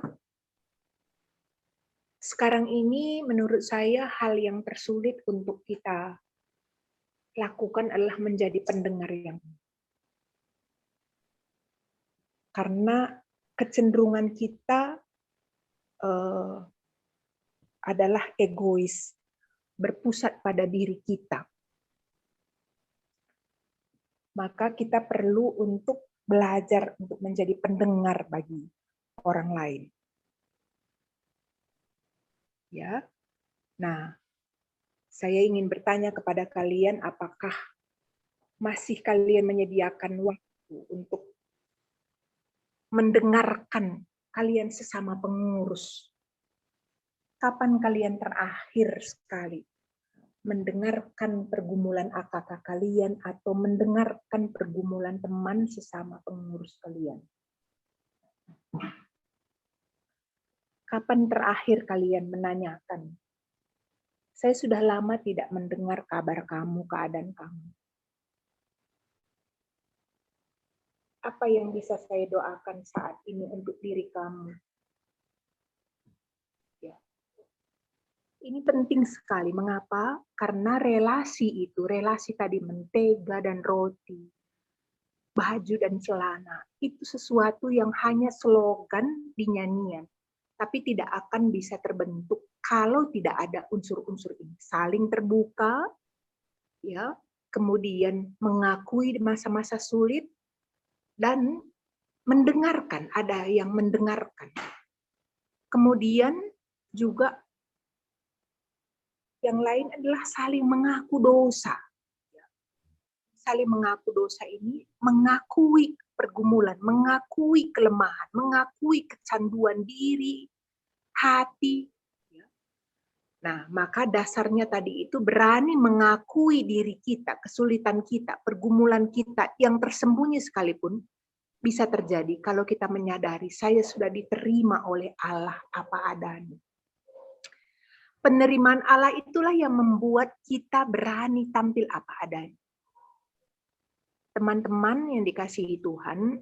sekarang ini menurut saya hal yang tersulit untuk kita lakukan adalah menjadi pendengar yang karena kecenderungan kita adalah egois, berpusat pada diri kita. Maka kita perlu untuk belajar untuk menjadi pendengar bagi orang lain. Ya. Nah, saya ingin bertanya kepada kalian, apakah masih kalian menyediakan waktu untuk mendengarkan kalian sesama pengurus? Kapan kalian terakhir sekali mendengarkan pergumulan AKK kalian atau mendengarkan pergumulan teman sesama pengurus kalian? Kapan terakhir kalian menanyakan, saya sudah lama tidak mendengar kabar kamu, keadaan kamu. Apa yang bisa saya doakan saat ini untuk diri kamu? Ya. Ini penting sekali. Mengapa? Karena relasi itu, relasi tadi mentega dan roti, baju dan celana. Itu sesuatu yang hanya slogan di nyanyian, tapi tidak akan bisa terbentuk kalau tidak ada unsur-unsur ini. Saling terbuka, ya, kemudian mengakui di masa-masa sulit, dan mendengarkan, ada yang mendengarkan. Kemudian juga yang lain adalah saling mengaku dosa. Saling mengaku dosa ini, mengakui pergumulan, mengakui kelemahan, mengakui kecanduan diri, hati. Nah, maka dasarnya tadi itu berani mengakui diri kita, kesulitan kita, pergumulan kita yang tersembunyi sekalipun bisa terjadi kalau kita menyadari saya sudah diterima oleh Allah apa adanya. Penerimaan Allah itulah yang membuat kita berani tampil apa adanya. Teman-teman yang dikasihi Tuhan,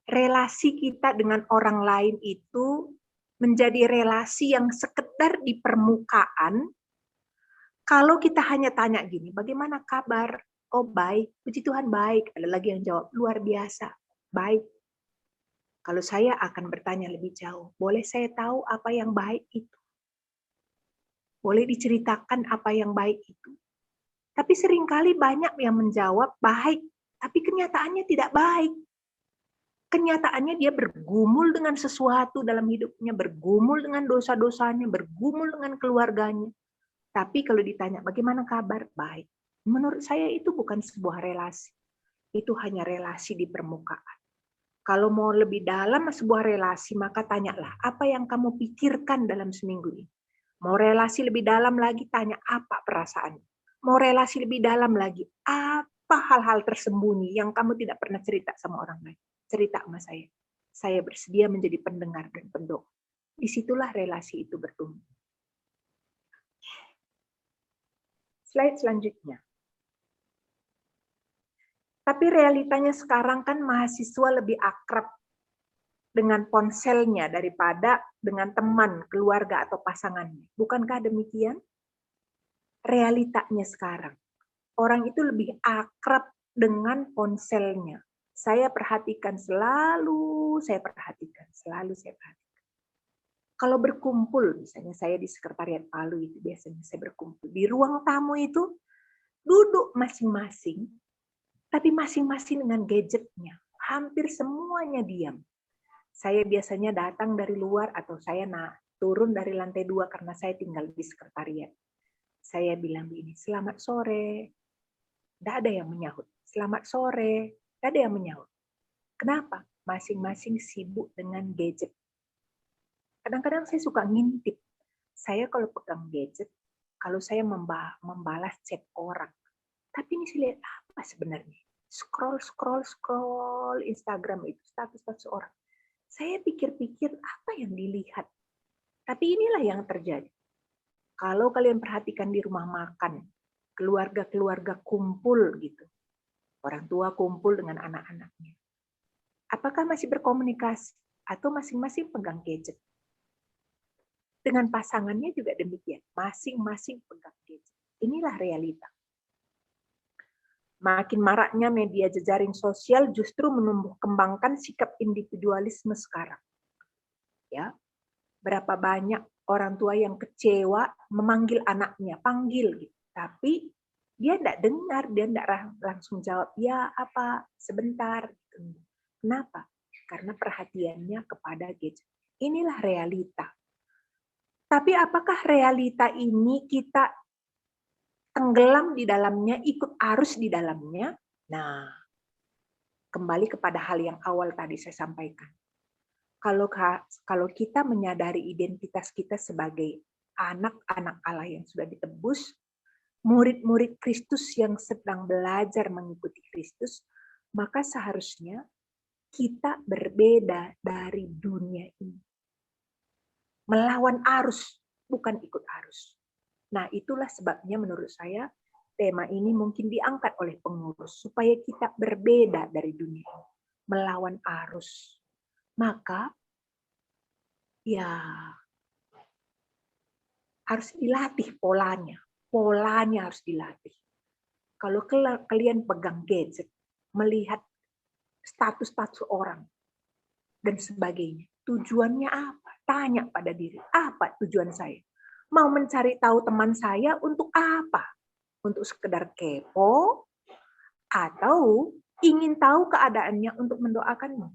relasi kita dengan orang lain itu menjadi relasi yang sekedar di permukaan. Kalau kita hanya tanya gini, bagaimana kabar? Oh baik, puji Tuhan baik. Ada lagi yang jawab, luar biasa, baik. Kalau saya akan bertanya lebih jauh, boleh saya tahu apa yang baik itu? Boleh diceritakan apa yang baik itu? Tapi seringkali banyak yang menjawab baik, tapi kenyataannya tidak baik. Kenyataannya dia bergumul dengan sesuatu dalam hidupnya, bergumul dengan dosa-dosanya, bergumul dengan keluarganya. Tapi kalau ditanya bagaimana kabar? Baik. Menurut saya itu bukan sebuah relasi. Itu hanya relasi di permukaan. Kalau mau lebih dalam sebuah relasi, maka tanyalah, apa yang kamu pikirkan dalam seminggu ini? Mau relasi lebih dalam lagi, tanya apa perasaannya. Mau relasi lebih dalam lagi, apa hal-hal tersembunyi yang kamu tidak pernah cerita sama orang lain? Cerita sama saya. Saya bersedia menjadi pendengar dan pendoa. Disitulah relasi itu bertumbuh. Slide selanjutnya. Tapi realitanya sekarang kan mahasiswa lebih akrab dengan ponselnya daripada dengan teman, keluarga, atau pasangannya. Bukankah demikian? Realitanya sekarang. Orang itu lebih akrab dengan ponselnya. Saya perhatikan selalu, saya perhatikan. Kalau berkumpul, misalnya saya di Sekretariat Palu itu biasanya saya berkumpul. Di ruang tamu itu duduk masing-masing, tapi masing-masing dengan gadgetnya. Hampir semuanya diam. Saya biasanya datang dari luar atau saya turun dari lantai 2 karena saya tinggal di sekretariat. Saya bilang begini, selamat sore. Tidak ada yang menyahut. Selamat sore. Tidak ada yang menyahut. Kenapa? Masing-masing sibuk dengan gadget. Kadang-kadang saya suka ngintip. Saya kalau pegang gadget, kalau saya membalas chat orang, tapi ini saya lihat apa sebenarnya? Scroll Instagram itu, status-status orang. Saya pikir-pikir apa yang dilihat. Tapi inilah yang terjadi. Kalau kalian perhatikan di rumah makan, keluarga-keluarga kumpul gitu. Orang tua kumpul dengan anak-anaknya. Apakah masih berkomunikasi? Atau masing-masing pegang gadget? Dengan pasangannya juga demikian. Masing-masing pegang gadget. Inilah realita. Makin maraknya media jejaring sosial justru menumbuh kembangkan sikap individualisme sekarang. Ya, berapa banyak orang tua yang kecewa memanggil anaknya, panggil gitu. Tapi dia tidak dengar, dia tidak langsung jawab, ya apa, sebentar. Gitu. Kenapa? Karena perhatiannya kepada gadget. Inilah realita. Tapi apakah realita ini kita tenggelam di dalamnya, ikut arus di dalamnya? Nah, kembali kepada hal yang awal tadi saya sampaikan. Kalau kita menyadari identitas kita sebagai anak-anak Allah yang sudah ditebus, murid-murid Kristus yang sedang belajar mengikuti Kristus, maka seharusnya kita berbeda dari dunia ini. Melawan arus, bukan ikut arus. Nah, itulah sebabnya menurut saya tema ini mungkin diangkat oleh pengurus supaya kita berbeda dari dunia ini, melawan arus. Maka ya harus dilatih polanya. Polanya harus dilatih. Kalau kalian pegang gadget, melihat status-status orang, dan sebagainya. Tujuannya apa? Tanya pada diri, apa tujuan saya? Mau mencari tahu teman saya untuk apa? Untuk sekedar kepo? Atau ingin tahu keadaannya untuk mendoakanmu?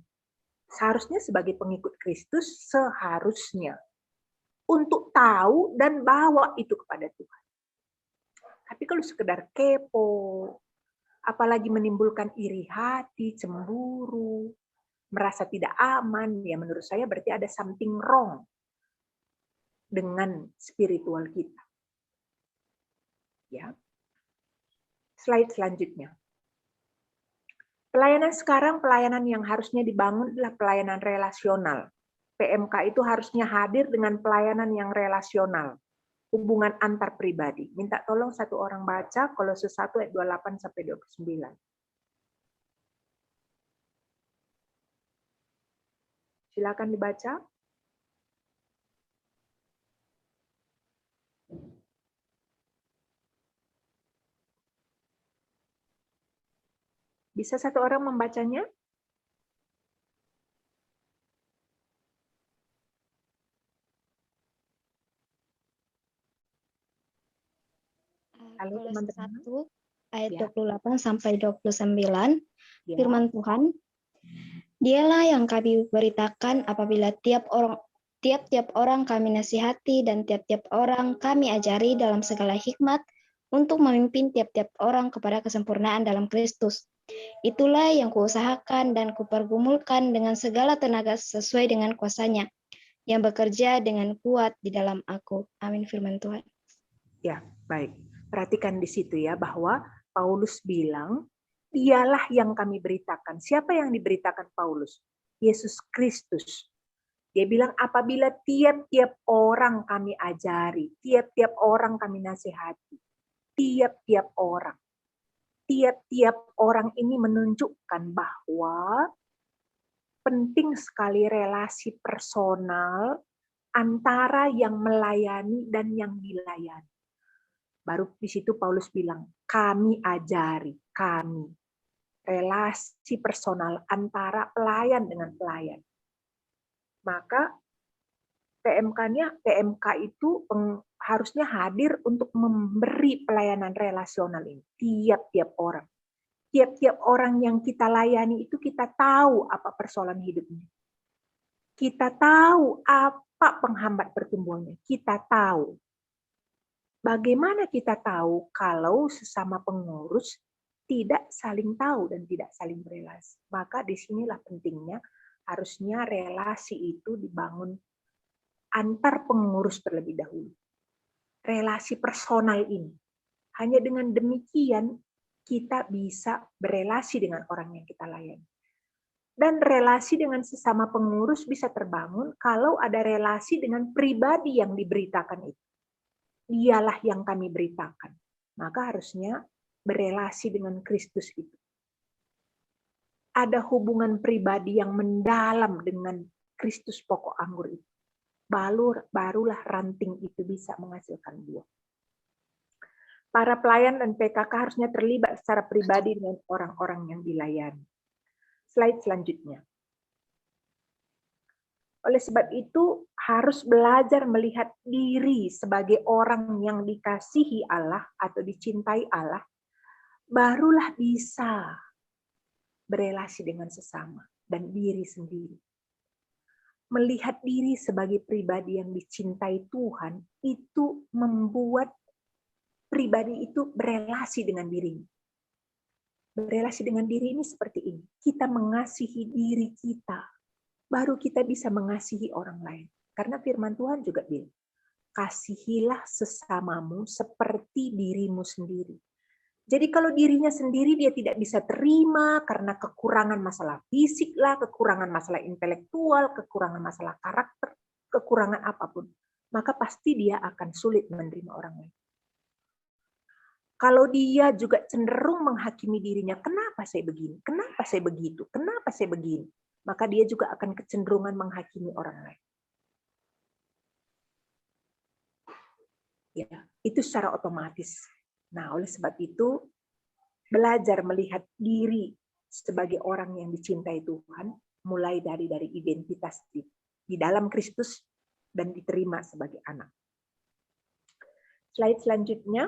Seharusnya sebagai pengikut Kristus, seharusnya untuk tahu dan bawa itu kepada Tuhan. Tapi kalau sekedar kepo, apalagi menimbulkan iri hati, cemburu, merasa tidak aman, ya menurut saya berarti ada something wrong dengan spiritual kita. Ya. Slide selanjutnya. Pelayanan sekarang, pelayanan yang harusnya dibangun adalah pelayanan relasional. PMK itu harusnya hadir dengan pelayanan yang relasional, hubungan antar pribadi. Minta tolong satu orang baca Kolose 1 ayat 28 sampai 29. Silakan dibaca. Bisa satu orang membacanya? Halo Kolose teman-teman. 1 ayat Ya. 28 sampai 29, Ya. firman Tuhan, Dialah yang kami beritakan apabila tiap-tiap orang kami nasihati dan tiap-tiap orang kami ajari dalam segala hikmat untuk memimpin tiap-tiap orang kepada kesempurnaan dalam Kristus. Itulah yang kuusahakan dan kupergumulkan dengan segala tenaga sesuai dengan kuasa-Nya, yang bekerja dengan kuat di dalam aku. Amin, firman Tuhan. Ya, baik. Perhatikan di situ ya, bahwa Paulus bilang, dialah yang kami beritakan. Siapa yang diberitakan Paulus? Yesus Kristus. Dia bilang, apabila tiap-tiap orang kami ajari, tiap-tiap orang kami nasihati, tiap-tiap orang ini menunjukkan bahwa penting sekali relasi personal antara yang melayani dan yang dilayani. Baru di situ Paulus bilang, kami ajari, kami. Relasi personal antara pelayan dengan pelayan. Maka PMK itu harusnya hadir untuk memberi pelayanan relasional ini. Tiap-tiap orang. Tiap-tiap orang yang kita layani itu kita tahu apa persoalan hidupnya. Kita tahu apa penghambat pertumbuhannya. Kita tahu. Bagaimana kita tahu kalau sesama pengurus tidak saling tahu dan tidak saling berelasi? Maka disinilah pentingnya harusnya relasi itu dibangun antar pengurus terlebih dahulu. Relasi personal ini. Hanya dengan demikian kita bisa berelasi dengan orang yang kita layani. Dan relasi dengan sesama pengurus bisa terbangun kalau ada relasi dengan pribadi yang diberitakan itu. Dialah yang kami beritakan. Maka harusnya berelasi dengan Kristus itu. Ada hubungan pribadi yang mendalam dengan Kristus pokok anggur itu. Barulah ranting itu bisa menghasilkan buah. Para pelayan dan PKK harusnya terlibat secara pribadi dengan orang-orang yang dilayani. Slide selanjutnya. Oleh sebab itu, harus belajar melihat diri sebagai orang yang dikasihi Allah atau dicintai Allah, barulah bisa berelasi dengan sesama dan diri sendiri. Melihat diri sebagai pribadi yang dicintai Tuhan, itu membuat pribadi itu berelasi dengan dirinya. Berelasi dengan diri ini seperti ini. Kita mengasihi diri kita, baru kita bisa mengasihi orang lain. Karena firman Tuhan juga bilang, kasihilah sesamamu seperti dirimu sendiri. Jadi kalau dirinya sendiri dia tidak bisa terima karena kekurangan masalah fisik lah, kekurangan masalah intelektual, kekurangan masalah karakter, kekurangan apapun, maka pasti dia akan sulit menerima orang lain. Kalau dia juga cenderung menghakimi dirinya, kenapa saya begini, kenapa saya begitu, kenapa saya begini, maka dia juga akan kecenderungan menghakimi orang lain. Ya, itu secara otomatis. Nah, oleh sebab itu, belajar melihat diri sebagai orang yang dicintai Tuhan, mulai dari identitas di dalam Kristus dan diterima sebagai anak. Slide selanjutnya.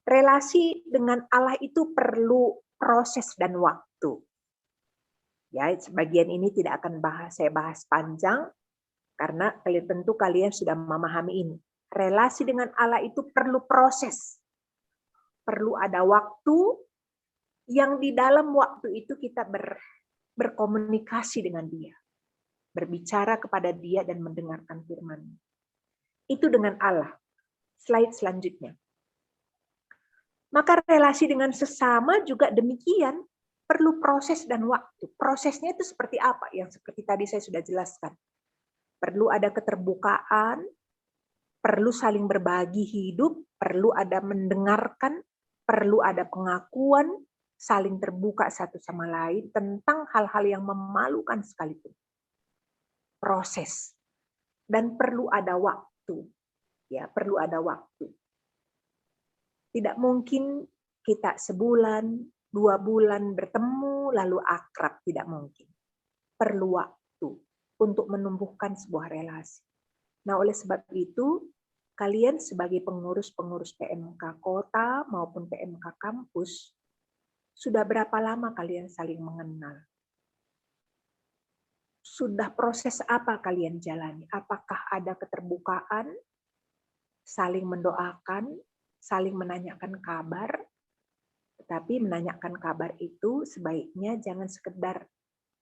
Relasi dengan Allah itu perlu proses dan waktu. Ya, sebagian ini tidak akan saya bahas panjang karena tentu kalian sudah memahami ini. Relasi dengan Allah itu perlu proses. Perlu ada waktu yang di dalam waktu itu kita berkomunikasi dengan Dia. Berbicara kepada Dia dan mendengarkan firman. Itu dengan Allah. Slide selanjutnya. Maka relasi dengan sesama juga demikian, perlu proses dan waktu. Prosesnya itu seperti apa? Yang seperti tadi saya sudah jelaskan. Perlu ada keterbukaan, perlu saling berbagi hidup, perlu ada mendengarkan, perlu ada pengakuan, saling terbuka satu sama lain tentang hal-hal yang memalukan sekalipun. Proses. Dan perlu ada waktu. Ya, perlu ada waktu. Tidak mungkin kita sebulan, 2 bulan bertemu lalu akrab, tidak mungkin. Perlu waktu untuk menumbuhkan sebuah relasi. Nah, oleh sebab itu, kalian sebagai pengurus-pengurus PMK kota maupun PMK kampus, sudah berapa lama kalian saling mengenal? Sudah proses apa kalian jalani? Apakah ada keterbukaan, saling mendoakan, saling menanyakan kabar, tetapi menanyakan kabar itu sebaiknya jangan sekedar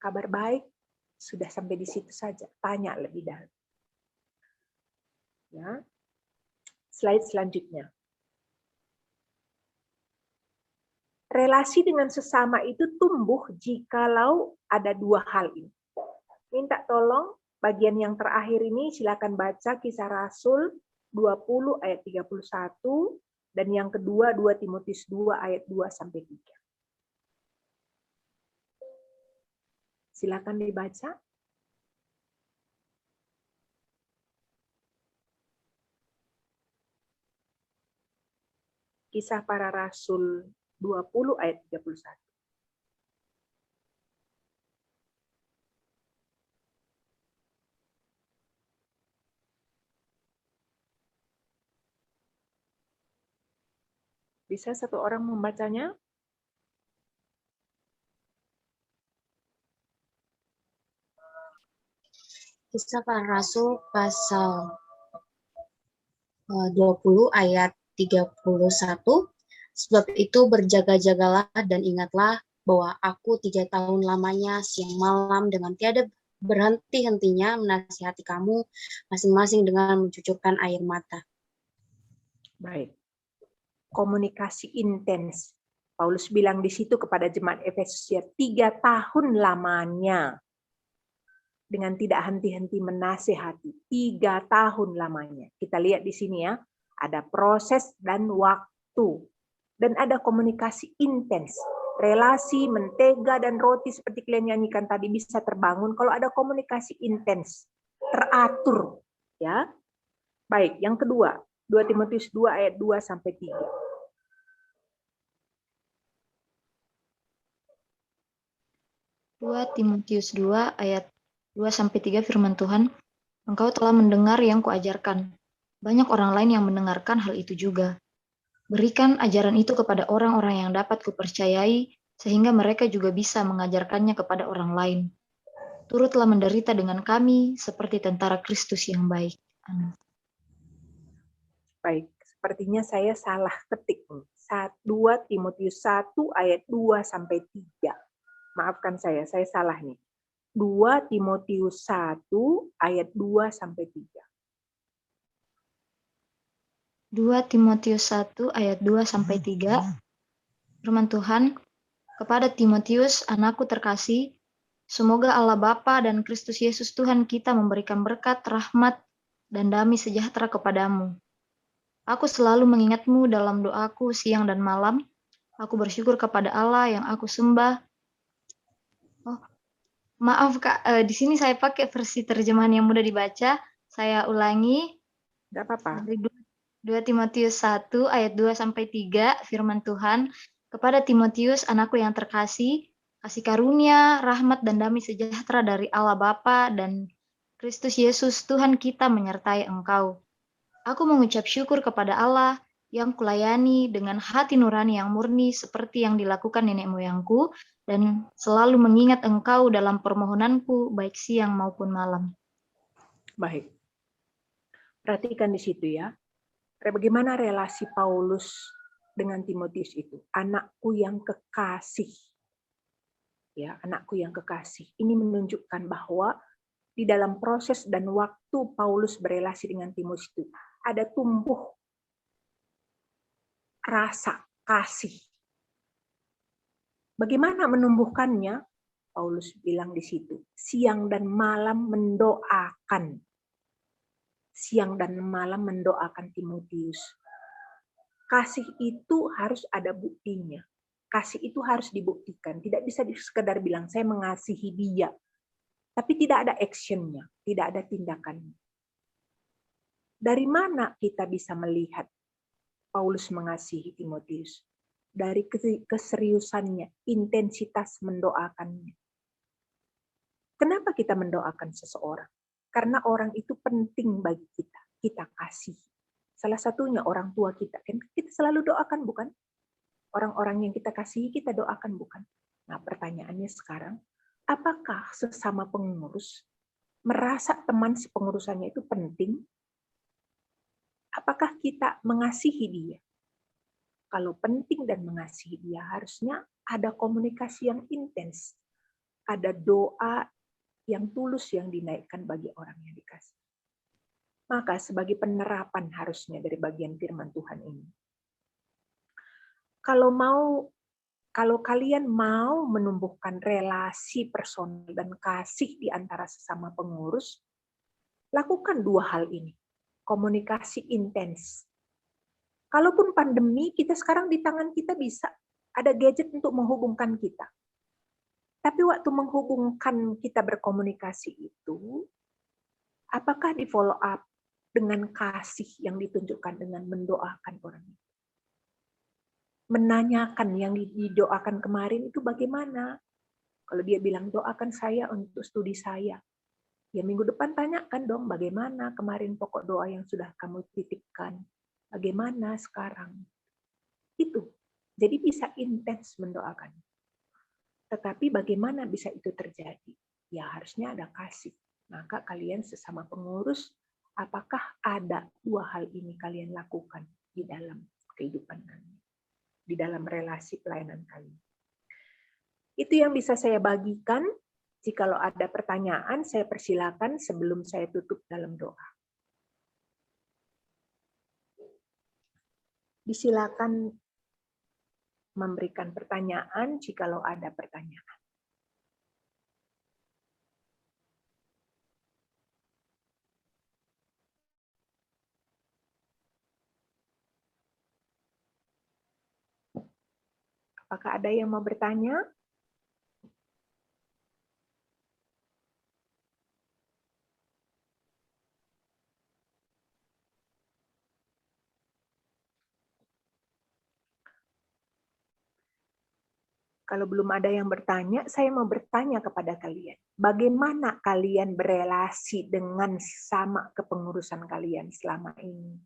kabar baik, sudah sampai di situ saja, tanya lebih dalam. Ya. Slide selanjutnya. Relasi dengan sesama itu tumbuh jikalau ada 2 hal ini. Minta tolong bagian yang terakhir ini silakan baca Kisah Rasul 20 ayat 31 dan yang kedua 2 Timotius 2 ayat 2 sampai 3. Silakan dibaca. Kisah Para Rasul 20 ayat 31. Bisa satu orang membacanya? Kisah Para Rasul pasal 20 ayat 31. Sebab itu berjaga-jagalah dan ingatlah bahwa aku 3 tahun lamanya siang malam dengan tiada berhenti-hentinya menasihati kamu masing-masing dengan mencucurkan air mata. Baik. Komunikasi intens. Paulus bilang di situ kepada jemaat Efesus 3 tahun lamanya. Dengan tidak henti-henti menasihati. 3 tahun lamanya. Kita lihat di sini ya. Ada proses dan waktu. Dan ada komunikasi intens. Relasi mentega dan roti seperti kalian nyanyikan tadi bisa terbangun kalau ada komunikasi intens. Teratur. Ya. Baik, yang kedua. 2 Timotius 2 ayat 2 sampai 3. Timotius 2 ayat 2 sampai 3 firman Tuhan, engkau telah mendengar yang kuajarkan. Banyak orang lain yang mendengarkan hal itu juga. Berikan ajaran itu kepada orang-orang yang dapat kupercayai, sehingga mereka juga bisa mengajarkannya kepada orang lain. Turutlah menderita dengan kami, seperti tentara Kristus yang baik. Amin. Baik, sepertinya saya salah ketik. 2 Timotius 1 ayat 2 sampai 3. Maafkan saya salah nih. 2 Timotius 1 ayat 2 sampai 3. 2 Timotius 1 ayat 2 sampai 3. Firman Tuhan, kepada Timotius, anakku terkasih, semoga Allah Bapa dan Kristus Yesus Tuhan kita memberikan berkat, rahmat, dan damai sejahtera kepadamu. Aku selalu mengingatmu dalam doaku siang dan malam. Aku bersyukur kepada Allah yang aku sembah. Oh, maaf Kak, di sini saya pakai versi terjemahan yang mudah dibaca. Saya ulangi. Tidak apa-apa. Dari 2 Timotius 1 ayat 2 sampai 3 firman Tuhan, Kepada Timotius, anakku yang terkasih, kasih karunia, rahmat, dan damai sejahtera dari Allah Bapa dan Kristus Yesus Tuhan kita menyertai engkau. Aku mengucap syukur kepada Allah yang kulayani dengan hati nurani yang murni seperti yang dilakukan nenek moyangku dan selalu mengingat engkau dalam permohonanku baik siang maupun malam. Baik. Perhatikan di situ ya. Bagaimana relasi Paulus dengan Timotius itu? Anakku yang kekasih. Ya, anakku yang kekasih. Ini menunjukkan bahwa di dalam proses dan waktu Paulus berelasi dengan Timotius itu ada tumbuh rasa kasih. Bagaimana menumbuhkannya? Paulus bilang di situ, siang dan malam mendoakan. Siang dan malam mendoakan Timotius. Kasih itu harus ada buktinya. Kasih itu harus dibuktikan. Tidak bisa sekedar bilang, saya mengasihi dia. Tapi tidak ada actionnya, tidak ada tindakannya. Dari mana kita bisa melihat Paulus mengasihi Timotius? Dari keseriusannya, intensitas mendoakannya. Kenapa kita mendoakan seseorang? Karena orang itu penting bagi kita. Kita kasih. Salah satunya orang tua kita. Kan kita selalu doakan, bukan? Orang-orang yang kita kasihi, kita doakan, bukan? Nah, pertanyaannya sekarang, apakah sesama pengurus merasa teman sepengurusannya itu penting? Apakah kita mengasihi dia? Kalau penting dan mengasihi dia, harusnya ada komunikasi yang intens. Ada doa yang tulus yang dinaikkan bagi orang yang dikasih. Maka sebagai penerapan harusnya dari bagian firman Tuhan ini. Kalau kalian mau menumbuhkan relasi personal dan kasih di antara sesama pengurus, lakukan dua hal ini. Komunikasi intens. Kalaupun pandemi, kita sekarang di tangan kita bisa ada gadget untuk menghubungkan kita. Tapi waktu menghubungkan kita berkomunikasi itu, apakah di follow up dengan kasih yang ditunjukkan dengan mendoakan orang itu? Menanyakan yang didoakan kemarin itu bagaimana? Kalau dia bilang doakan saya untuk studi saya, ya minggu depan tanyakan dong bagaimana kemarin pokok doa yang sudah kamu titipkan. Bagaimana sekarang? Itu. Jadi bisa intens mendoakan. Tetapi bagaimana bisa itu terjadi? Ya harusnya ada kasih. Maka kalian sesama pengurus, apakah ada dua hal ini kalian lakukan di dalam kehidupan kalian? Di dalam relasi pelayanan kalian. Itu yang bisa saya bagikan. Jikalau ada pertanyaan, saya persilakan sebelum saya tutup dalam doa. Disilakan memberikan pertanyaan jikalau ada pertanyaan. Apakah ada yang mau bertanya? Kalau belum ada yang bertanya, saya mau bertanya kepada kalian. Bagaimana kalian berelasi dengan sama kepengurusan kalian selama ini?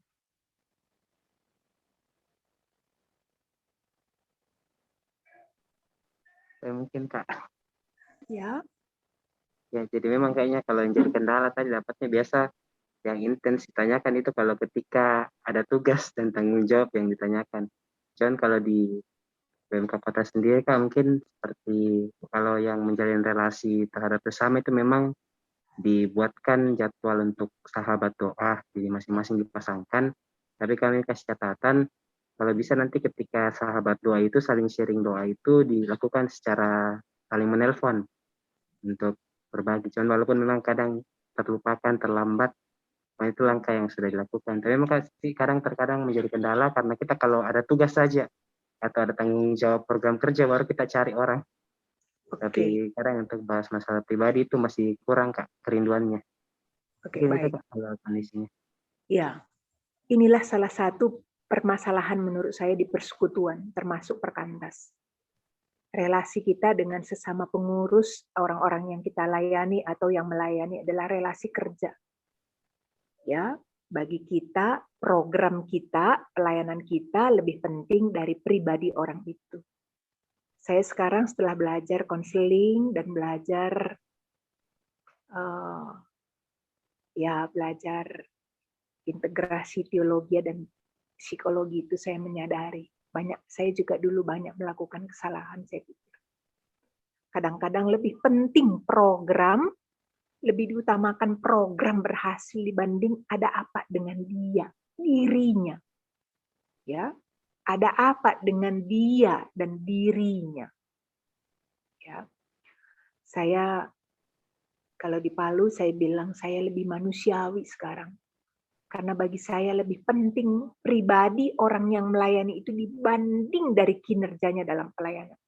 Mungkin Kak. Ya. Ya, jadi memang kayaknya kalau yang jadi kendala tadi dapatnya biasa yang intens ditanyakan itu kalau ketika ada tugas dan tanggung jawab yang ditanyakan. Cuman kalau di BMK Kota sendiri Kak, mungkin seperti kalau yang menjalin relasi terhadap sesama itu memang dibuatkan jadwal untuk sahabat doa, jadi masing-masing dipasangkan. Tapi kami kasih catatan, kalau bisa nanti ketika sahabat doa itu saling sharing doa itu dilakukan secara saling menelpon untuk berbagi. Cuman walaupun memang kadang terlupakan, terlambat, nah itu langkah yang sudah dilakukan. Tapi memang kadang menjadi kendala karena kita kalau ada tugas saja atau ada tanggung jawab program kerja baru kita cari orang. Tapi kadang untuk bahas masalah pribadi itu masih kurang Kak kerinduannya. Oke, baik. Itu Kak, kalau kondisinya. Ya, inilah salah satu permasalahan menurut saya di persekutuan, termasuk perkantas. Relasi kita dengan sesama pengurus, orang-orang yang kita layani atau yang melayani adalah relasi kerja. Ya, bagi kita, program kita, pelayanan kita lebih penting dari pribadi orang itu. Saya sekarang setelah belajar konseling dan belajar belajar integrasi teologi dan psikologi itu saya menyadari saya juga dulu banyak melakukan kesalahan, saya pikir. Kadang-kadang lebih penting program, lebih diutamakan program berhasil dibanding ada apa dengan dirinya. Ya, ada apa dengan dia dan dirinya. Ya. Saya kalau di Palu saya bilang saya lebih manusiawi sekarang. Karena bagi saya lebih penting pribadi orang yang melayani itu dibanding dari kinerjanya dalam pelayanan.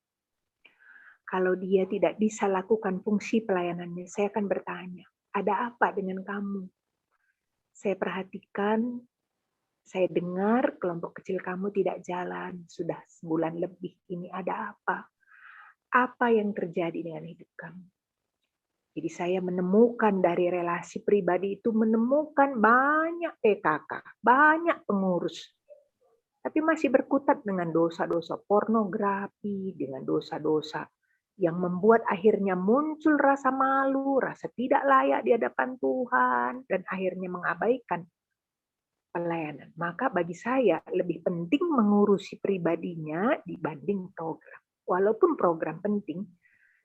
Kalau dia tidak bisa lakukan fungsi pelayanannya, saya akan bertanya, ada apa dengan kamu? Saya perhatikan, saya dengar kelompok kecil kamu tidak jalan, sudah sebulan lebih, ini ada apa? Apa yang terjadi dengan hidup kamu? Jadi saya menemukan dari relasi pribadi itu menemukan banyak PKK, banyak pengurus. Tapi masih berkutat dengan dosa-dosa pornografi, dengan dosa-dosa yang membuat akhirnya muncul rasa malu, rasa tidak layak di hadapan Tuhan, dan akhirnya mengabaikan pelayanan. Maka bagi saya lebih penting mengurusi pribadinya dibanding program. Walaupun program penting,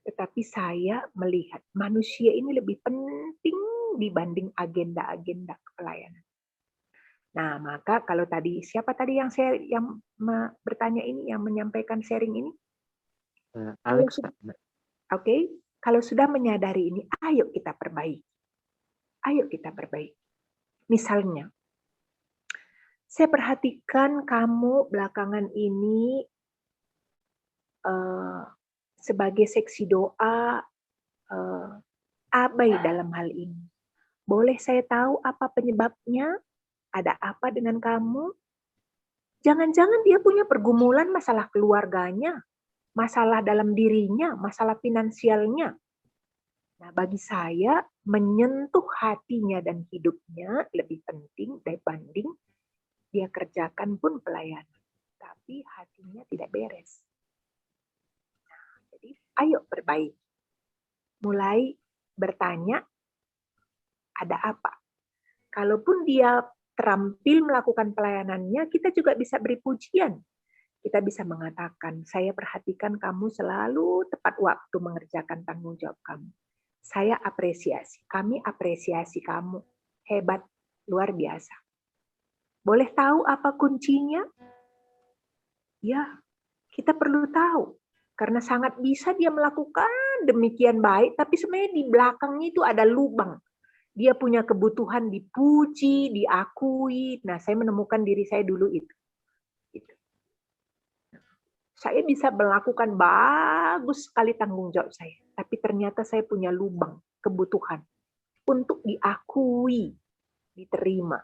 tetapi saya melihat manusia ini lebih penting dibanding agenda-agenda pelayanan. Nah, maka kalau tadi siapa tadi yang bertanya ini, yang menyampaikan sharing ini? Alex. Oke, kalau sudah menyadari ini, ayo kita perbaiki. Ayo kita perbaiki. Misalnya, saya perhatikan kamu belakangan ini sebagai seksi doa abai dalam hal ini. Boleh saya tahu apa penyebabnya? Ada apa dengan kamu? Jangan-jangan dia punya pergumulan masalah keluarganya, masalah dalam dirinya, masalah finansialnya. Nah, bagi saya menyentuh hatinya dan hidupnya lebih penting dibanding dia kerjakan pun pelayanan, tapi hatinya tidak beres. Nah, jadi ayo perbaiki. Mulai bertanya, ada apa? Kalaupun dia terampil melakukan pelayanannya, kita juga bisa beri pujian. Kita bisa mengatakan, saya perhatikan kamu selalu tepat waktu mengerjakan tanggung jawab kamu. Saya apresiasi, kami apresiasi kamu. Hebat, luar biasa. Boleh tahu apa kuncinya? Ya, kita perlu tahu. Karena sangat bisa dia melakukan demikian baik, tapi sebenarnya di belakangnya itu ada lubang. Dia punya kebutuhan dipuji, diakui. Nah, saya menemukan diri saya dulu itu. Saya bisa melakukan bagus sekali tanggung jawab saya, tapi ternyata saya punya lubang kebutuhan untuk diakui, diterima.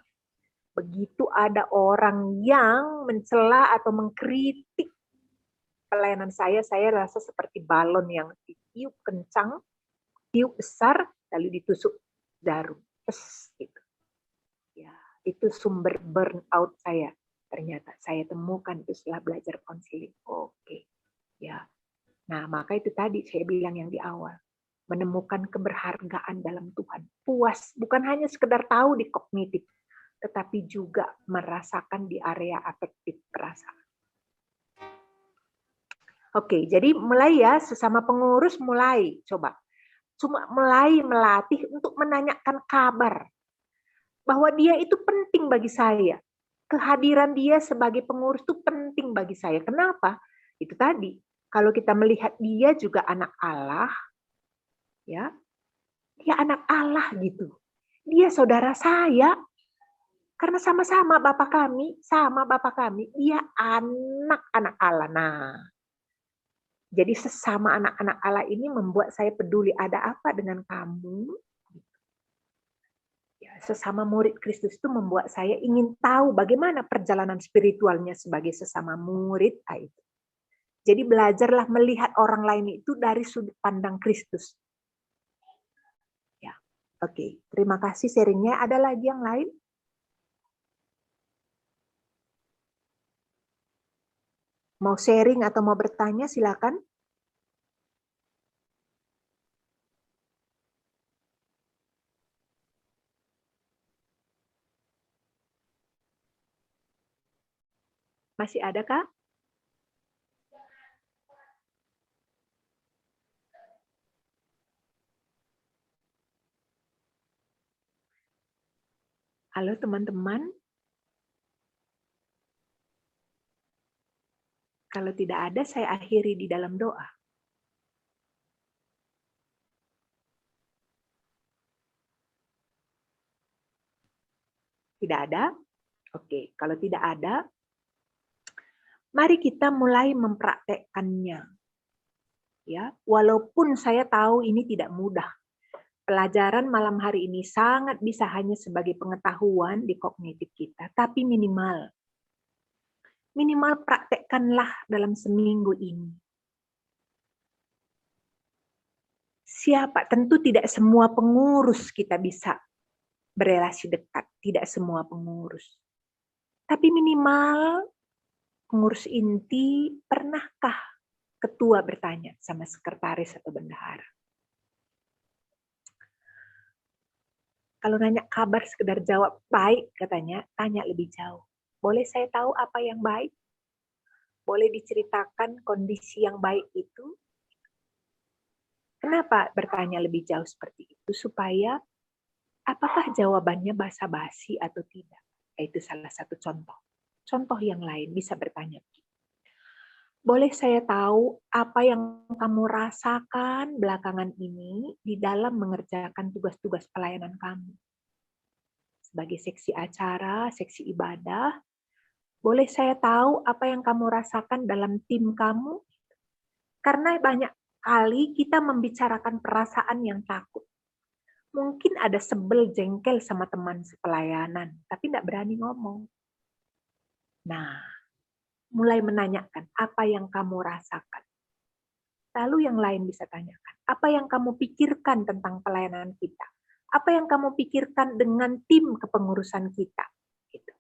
Begitu ada orang yang mencela atau mengkritik pelayanan saya rasa seperti balon yang ditiup kencang, tiup besar, lalu ditusuk jarum. Gitu. Ya, itu sumber burnout saya. Ternyata saya temukan itu setelah belajar konseling. Oke. Ya. Nah, maka itu tadi saya bilang yang di awal. Menemukan keberhargaan dalam Tuhan. Puas, bukan hanya sekedar tahu di kognitif, tetapi juga merasakan di area afektif perasaan. Oke, jadi mulai ya, sesama pengurus mulai, coba. Cuma mulai melatih untuk menanyakan kabar. Bahwa dia itu penting bagi saya. Kehadiran dia sebagai pengurus itu penting bagi saya. Kenapa? Itu tadi, kalau kita melihat dia juga anak Allah, ya, dia anak Allah gitu. Dia saudara saya, karena sama-sama Bapak kami, dia anak-anak Allah. Nah, jadi sesama anak-anak Allah ini membuat saya peduli, ada apa dengan kamu? Ya, sesama murid Kristus itu membuat saya ingin tahu bagaimana perjalanan spiritualnya sebagai sesama murid. Itu. Jadi belajarlah melihat orang lain itu dari sudut pandang Kristus. Ya, oke. Terima kasih sharingnya. Ada lagi yang lain? Mau sharing atau mau bertanya silakan. Masih ada Kak? Halo teman-teman. Kalau tidak ada, saya akhiri di dalam doa. Tidak ada? Oke, kalau tidak ada, mari kita mulai mempraktekkannya. Ya, walaupun saya tahu ini tidak mudah. Pelajaran malam hari ini sangat bisa hanya sebagai pengetahuan di kognitif kita, tapi minimal praktekkanlah dalam seminggu ini. Siapa? Tentu tidak semua pengurus kita bisa berelasi dekat, tidak semua pengurus. Tapi minimal pengurus inti, pernahkah ketua bertanya sama sekretaris atau bendahara? Kalau nanya kabar sekedar jawab baik katanya, tanya lebih jauh. Boleh saya tahu apa yang baik? Boleh diceritakan kondisi yang baik itu? Kenapa bertanya lebih jauh seperti itu? Supaya apakah jawabannya basa-basi atau tidak? Itu salah satu contoh. Contoh yang lain bisa bertanya. Boleh saya tahu apa yang kamu rasakan belakangan ini di dalam mengerjakan tugas-tugas pelayanan kamu? Sebagai seksi acara, seksi ibadah, boleh saya tahu apa yang kamu rasakan dalam tim kamu? Karena banyak kali kita membicarakan perasaan yang takut. Mungkin ada sebel, jengkel sama teman sepelayanan, tapi tidak berani ngomong. Nah, mulai menanyakan apa yang kamu rasakan. Lalu yang lain bisa tanyakan, apa yang kamu pikirkan tentang pelayanan kita? Apa yang kamu pikirkan dengan tim kepengurusan kita? Gitu.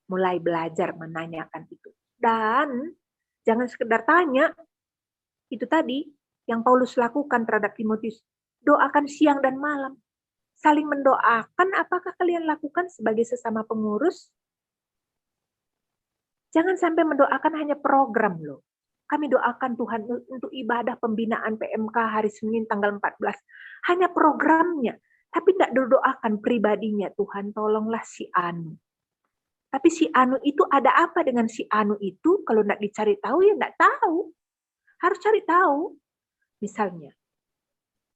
Mulai belajar menanyakan itu. Dan jangan sekedar tanya, itu tadi yang Paulus lakukan terhadap Timotius. Doakan siang dan malam. Saling mendoakan, apakah kalian lakukan sebagai sesama pengurus? Jangan sampai mendoakan hanya program loh. Kami doakan Tuhan untuk ibadah pembinaan PMK hari Senin tanggal 14. Hanya programnya. Tapi tidak doakan pribadinya. Tuhan tolonglah si Anu. Tapi si Anu itu ada apa dengan si Anu itu? Kalau tidak dicari tahu ya tidak tahu. Harus cari tahu. Misalnya,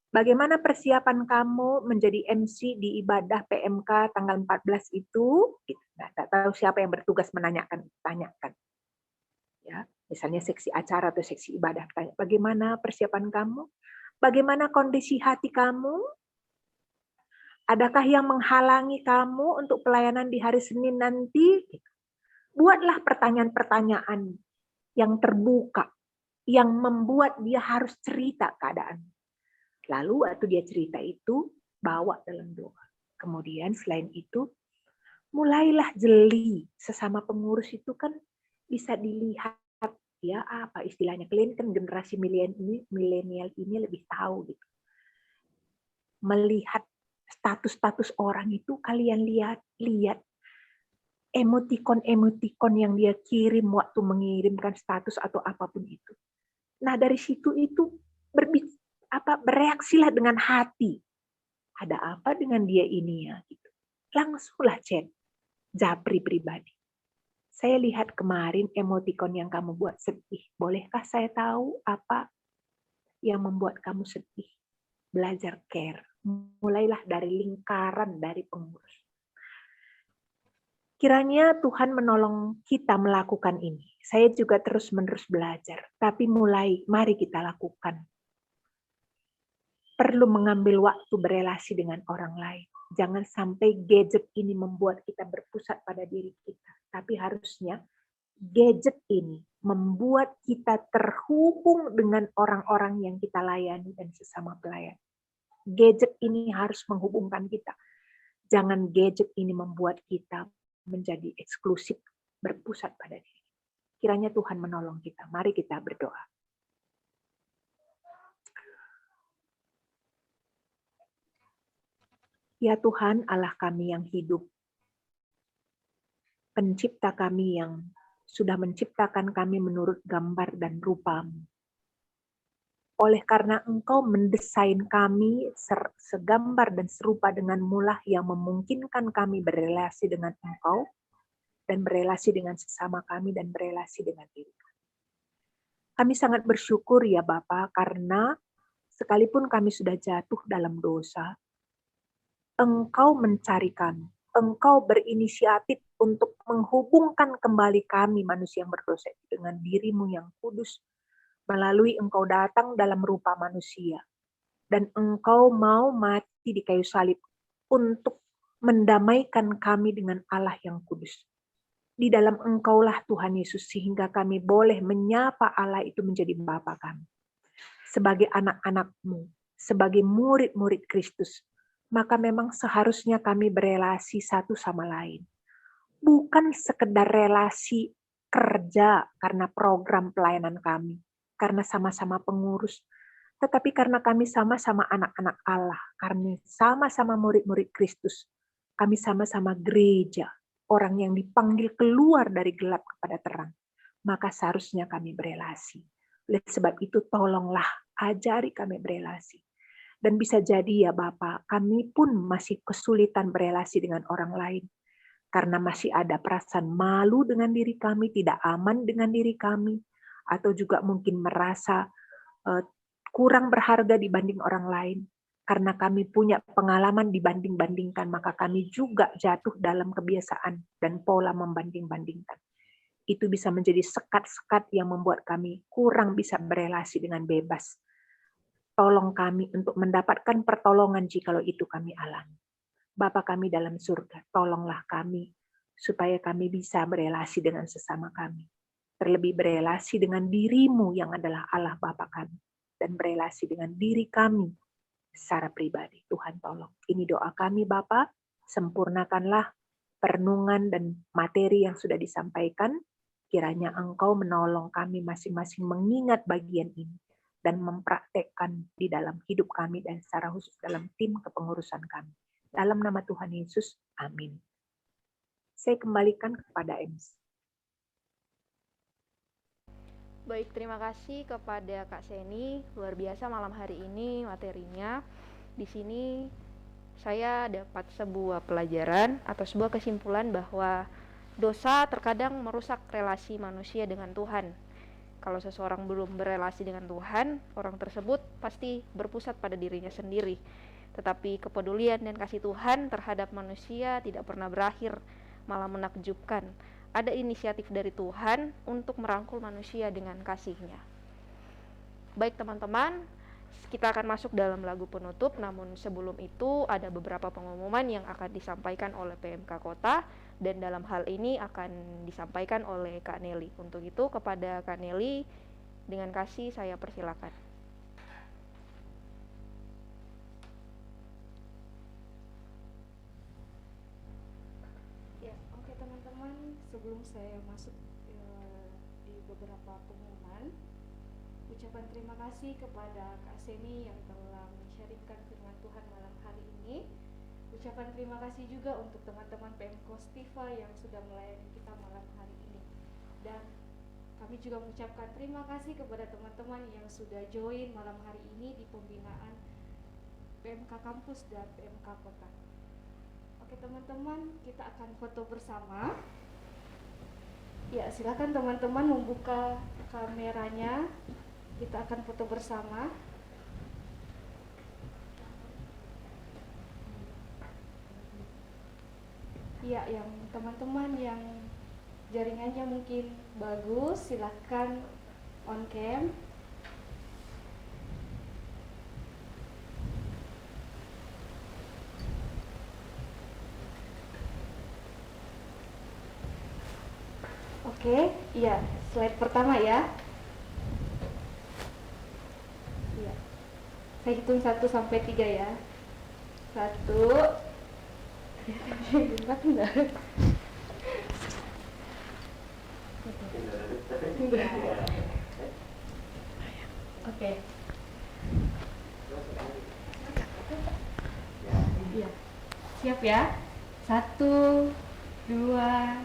bagaimana persiapan kamu menjadi MC di ibadah PMK tanggal 14 itu? Nah, tak tahu siapa yang bertugas menanyakan, tanyakan. Ya, misalnya seksi acara atau seksi ibadah, tanya, bagaimana persiapan kamu? Bagaimana kondisi hati kamu? Adakah yang menghalangi kamu untuk pelayanan di hari Senin nanti? Buatlah pertanyaan-pertanyaan yang terbuka, yang membuat dia harus cerita keadaan. Lalu waktu dia cerita itu, bawa dalam doa. Kemudian selain itu, mulailah jeli. Sesama pengurus itu kan bisa dilihat, ya apa istilahnya. Kalian kan generasi milenial ini lebih tahu gitu. Melihat status-status orang itu, kalian lihat emotikon yang dia kirim waktu mengirimkan status atau apapun itu. Nah dari situ itu bereaksilah dengan hati. Ada apa dengan dia ini ya? Gitu. Langsunglah chat, japri pribadi. Saya lihat kemarin emotikon yang kamu buat sedih. Bolehkah saya tahu apa yang membuat kamu sedih? Belajar care. Mulailah dari lingkaran dari pengurus. Kiranya Tuhan menolong kita melakukan ini. Saya juga terus-menerus belajar. Tapi mari kita lakukan. Perlu mengambil waktu berelasi dengan orang lain. Jangan sampai gadget ini membuat kita berpusat pada diri kita. Tapi harusnya gadget ini membuat kita terhubung dengan orang-orang yang kita layani dan sesama pelayan. Gadget ini harus menghubungkan kita. Jangan gadget ini membuat kita menjadi eksklusif, berpusat pada diri. Kiranya Tuhan menolong kita. Mari kita berdoa. Ya Tuhan, Allah kami yang hidup, pencipta kami yang sudah menciptakan kami menurut gambar dan rupa-Mu. Oleh karena Engkau mendesain kami segambar dan serupa dengan-Mu lah yang memungkinkan kami berelasi dengan Engkau, dan berelasi dengan sesama kami, dan berelasi dengan diri kami. Kami sangat bersyukur ya Bapa, karena sekalipun kami sudah jatuh dalam dosa, Engkau mencari kami. Engkau berinisiatif untuk menghubungkan kembali kami manusia yang berdosa dengan diri-Mu yang kudus, melalui Engkau datang dalam rupa manusia. Dan Engkau mau mati di kayu salib untuk mendamaikan kami dengan Allah yang kudus. Di dalam Engkaulah Tuhan Yesus, sehingga kami boleh menyapa Allah itu menjadi Bapa kami. Sebagai anak-anak-Mu, sebagai murid-murid Kristus, maka memang seharusnya kami berelasi satu sama lain. Bukan sekedar relasi kerja karena program pelayanan kami, karena sama-sama pengurus, tetapi karena kami sama-sama anak-anak Allah, kami sama-sama murid-murid Kristus, kami sama-sama gereja, orang yang dipanggil keluar dari gelap kepada terang, maka seharusnya kami berelasi. Oleh sebab itu tolonglah ajari kami berelasi. Dan bisa jadi ya Bapak, kami pun masih kesulitan berelasi dengan orang lain. Karena masih ada perasaan malu dengan diri kami, tidak aman dengan diri kami, atau juga mungkin merasa kurang berharga dibanding orang lain. Karena kami punya pengalaman dibanding-bandingkan, maka kami juga jatuh dalam kebiasaan dan pola membanding-bandingkan. Itu bisa menjadi sekat-sekat yang membuat kami kurang bisa berelasi dengan bebas. Tolong kami untuk mendapatkan pertolongan jikalau itu kami alami. Bapa kami dalam surga, tolonglah kami supaya kami bisa berelasi dengan sesama kami. Terlebih berelasi dengan diri-Mu yang adalah Allah Bapa kami. Dan berelasi dengan diri kami secara pribadi. Tuhan tolong. Ini doa kami Bapa, sempurnakanlah perenungan dan materi yang sudah disampaikan. Kiranya Engkau menolong kami masing-masing mengingat bagian ini dan mempraktekkan di dalam hidup kami dan secara khusus dalam tim kepengurusan kami. Dalam nama Tuhan Yesus, amin. Saya kembalikan kepada MC. Baik, terima kasih kepada Kak Seni. Luar biasa malam hari ini materinya. Di sini saya dapat sebuah pelajaran atau sebuah kesimpulan bahwa dosa terkadang merusak relasi manusia dengan Tuhan. Kalau seseorang belum berelasi dengan Tuhan, orang tersebut pasti berpusat pada dirinya sendiri. Tetapi kepedulian dan kasih Tuhan terhadap manusia tidak pernah berakhir, malah menakjubkan. Ada inisiatif dari Tuhan untuk merangkul manusia dengan kasih-Nya. Baik teman-teman, kita akan masuk dalam lagu penutup, namun sebelum itu ada beberapa pengumuman yang akan disampaikan oleh PMK Kota, dan dalam hal ini akan disampaikan oleh Kak Nelly. Untuk itu kepada Kak Nelly, dengan kasih saya persilakan. Ya, oke teman-teman, sebelum saya masuk di beberapa pengumuman, ucapan terima kasih kepada Kak Seni yang telah men-sharingkan firman Tuhan malam hari ini. Ucapan terima kasih juga untuk teman-teman PMK Stiva yang sudah melayani kita malam hari ini. Dan kami juga mengucapkan terima kasih kepada teman-teman yang sudah join malam hari ini di pembinaan PMK Kampus dan PMK Kota. Oke teman-teman, kita akan foto bersama. Ya, silakan teman-teman membuka kameranya. Kita akan foto bersama. Ya, yang teman-teman yang jaringannya mungkin bagus, silakan on cam. Oke, iya, slide pertama ya. Iya. Saya hitung 1 sampai 3 ya. 1. Oke. Iya. Siap ya? 1, 2,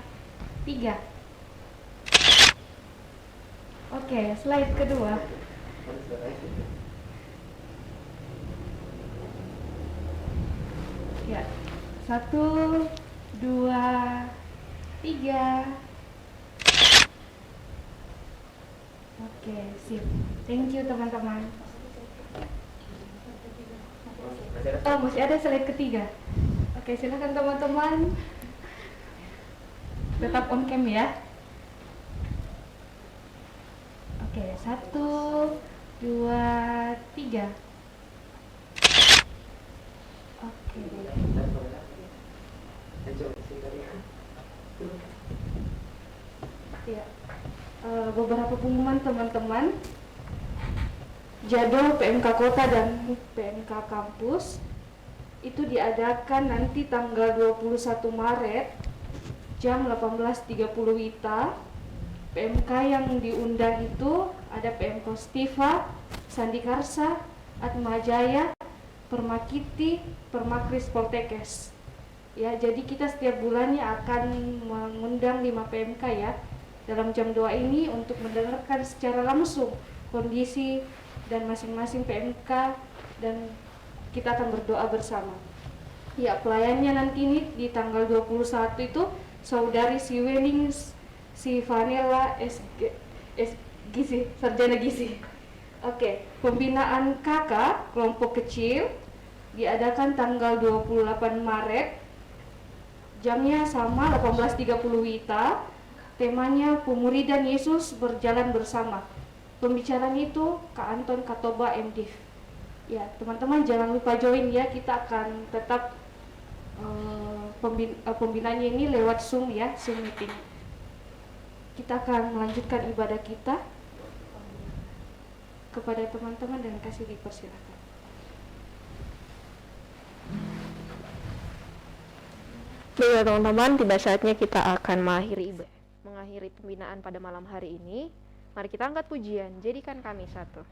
3. Oke, slide kedua. Ya. 1, 2, 3. Oke, sip. Thank you teman-teman. Oh, masih ada slide ketiga. Oke, silakan teman-teman. Tetap on cam ya. Oke, 1, 2, 3. Oke. Ya. Beberapa pengumuman teman-teman. Jadwal PMK Kota dan PMK Kampus itu diadakan nanti tanggal 21 Maret jam 18.30 WITA. PMK yang diundang itu ada PMK Stiva, Sandi Karsa, Atmajaya, Permakiti, Permakris Poltekes. Ya, jadi kita setiap bulannya akan mengundang 5 PMK ya dalam jam 2 ini untuk mendengarkan secara langsung kondisi dan masing-masing PMK dan kita akan berdoa bersama. Ya, pelayannya nanti ini di tanggal 21 itu Saudari Siwening si Vanilla Gizi, Sarjana Gizi. Oke, pembinaan kakak kelompok kecil diadakan tanggal 28 Maret. Jamnya sama 18.30 WITA. Temanya Pemuridan Yesus berjalan bersama. Pembicaraan itu Kak Anton Katoba MDiv. Ya, teman-teman jangan lupa join ya. Kita akan tetap pembinaannya ini lewat Zoom ya, Zoom meeting. Kita akan melanjutkan ibadah kita. Kepada teman-teman dan kasih dipersilakan. Baiklah teman-teman, tiba saatnya kita akan mengakhiri pembinaan pada malam hari ini. Mari kita angkat pujian, jadikan kami satu.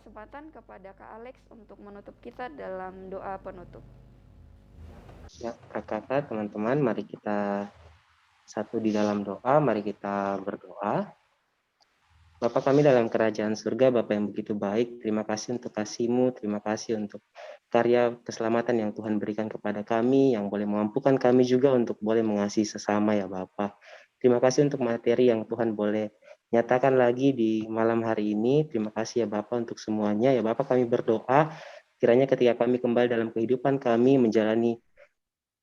kesempatan kepada Kak Alex untuk menutup kita dalam doa penutup. Ya, kakak-kakak, teman-teman, mari kita satu di dalam doa, mari kita berdoa. Bapa kami dalam kerajaan surga, Bapa yang begitu baik, terima kasih untuk kasih-Mu, terima kasih untuk karya keselamatan yang Tuhan berikan kepada kami, yang boleh memampukan kami juga untuk boleh mengasihi sesama ya Bapa. Terima kasih untuk materi yang Tuhan boleh nyatakan lagi di malam hari ini. Terima kasih ya Bapa untuk semuanya. Ya Bapa, kami berdoa, kiranya ketika kami kembali dalam kehidupan kami, menjalani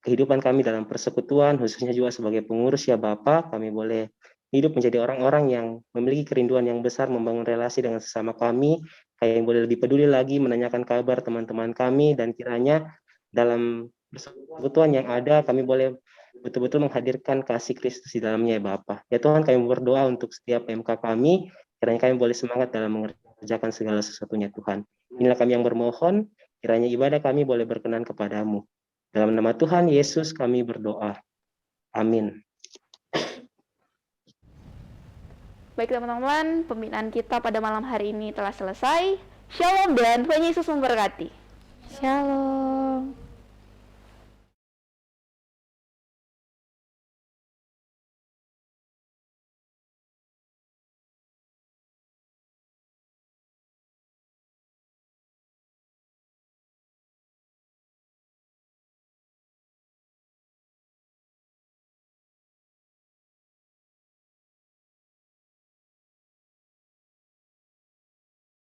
kehidupan kami dalam persekutuan, khususnya juga sebagai pengurus ya Bapa, kami boleh hidup menjadi orang-orang yang memiliki kerinduan yang besar membangun relasi dengan sesama kami, kayak yang boleh lebih peduli lagi menanyakan kabar teman-teman kami, dan kiranya dalam persekutuan yang ada kami boleh betul-betul menghadirkan kasih Kristus di dalamnya ya Bapa. Ya Tuhan, kami berdoa untuk setiap PMK kami, kiranya kami boleh semangat dalam mengerjakan segala sesuatunya Tuhan. Inilah kami yang bermohon, kiranya ibadah kami boleh berkenan kepadamu. Dalam nama Tuhan Yesus kami berdoa. Amin. Baik teman-teman, pembinaan kita pada malam hari ini telah selesai. Shalom dan Tuhan Yesus memberkati. Shalom.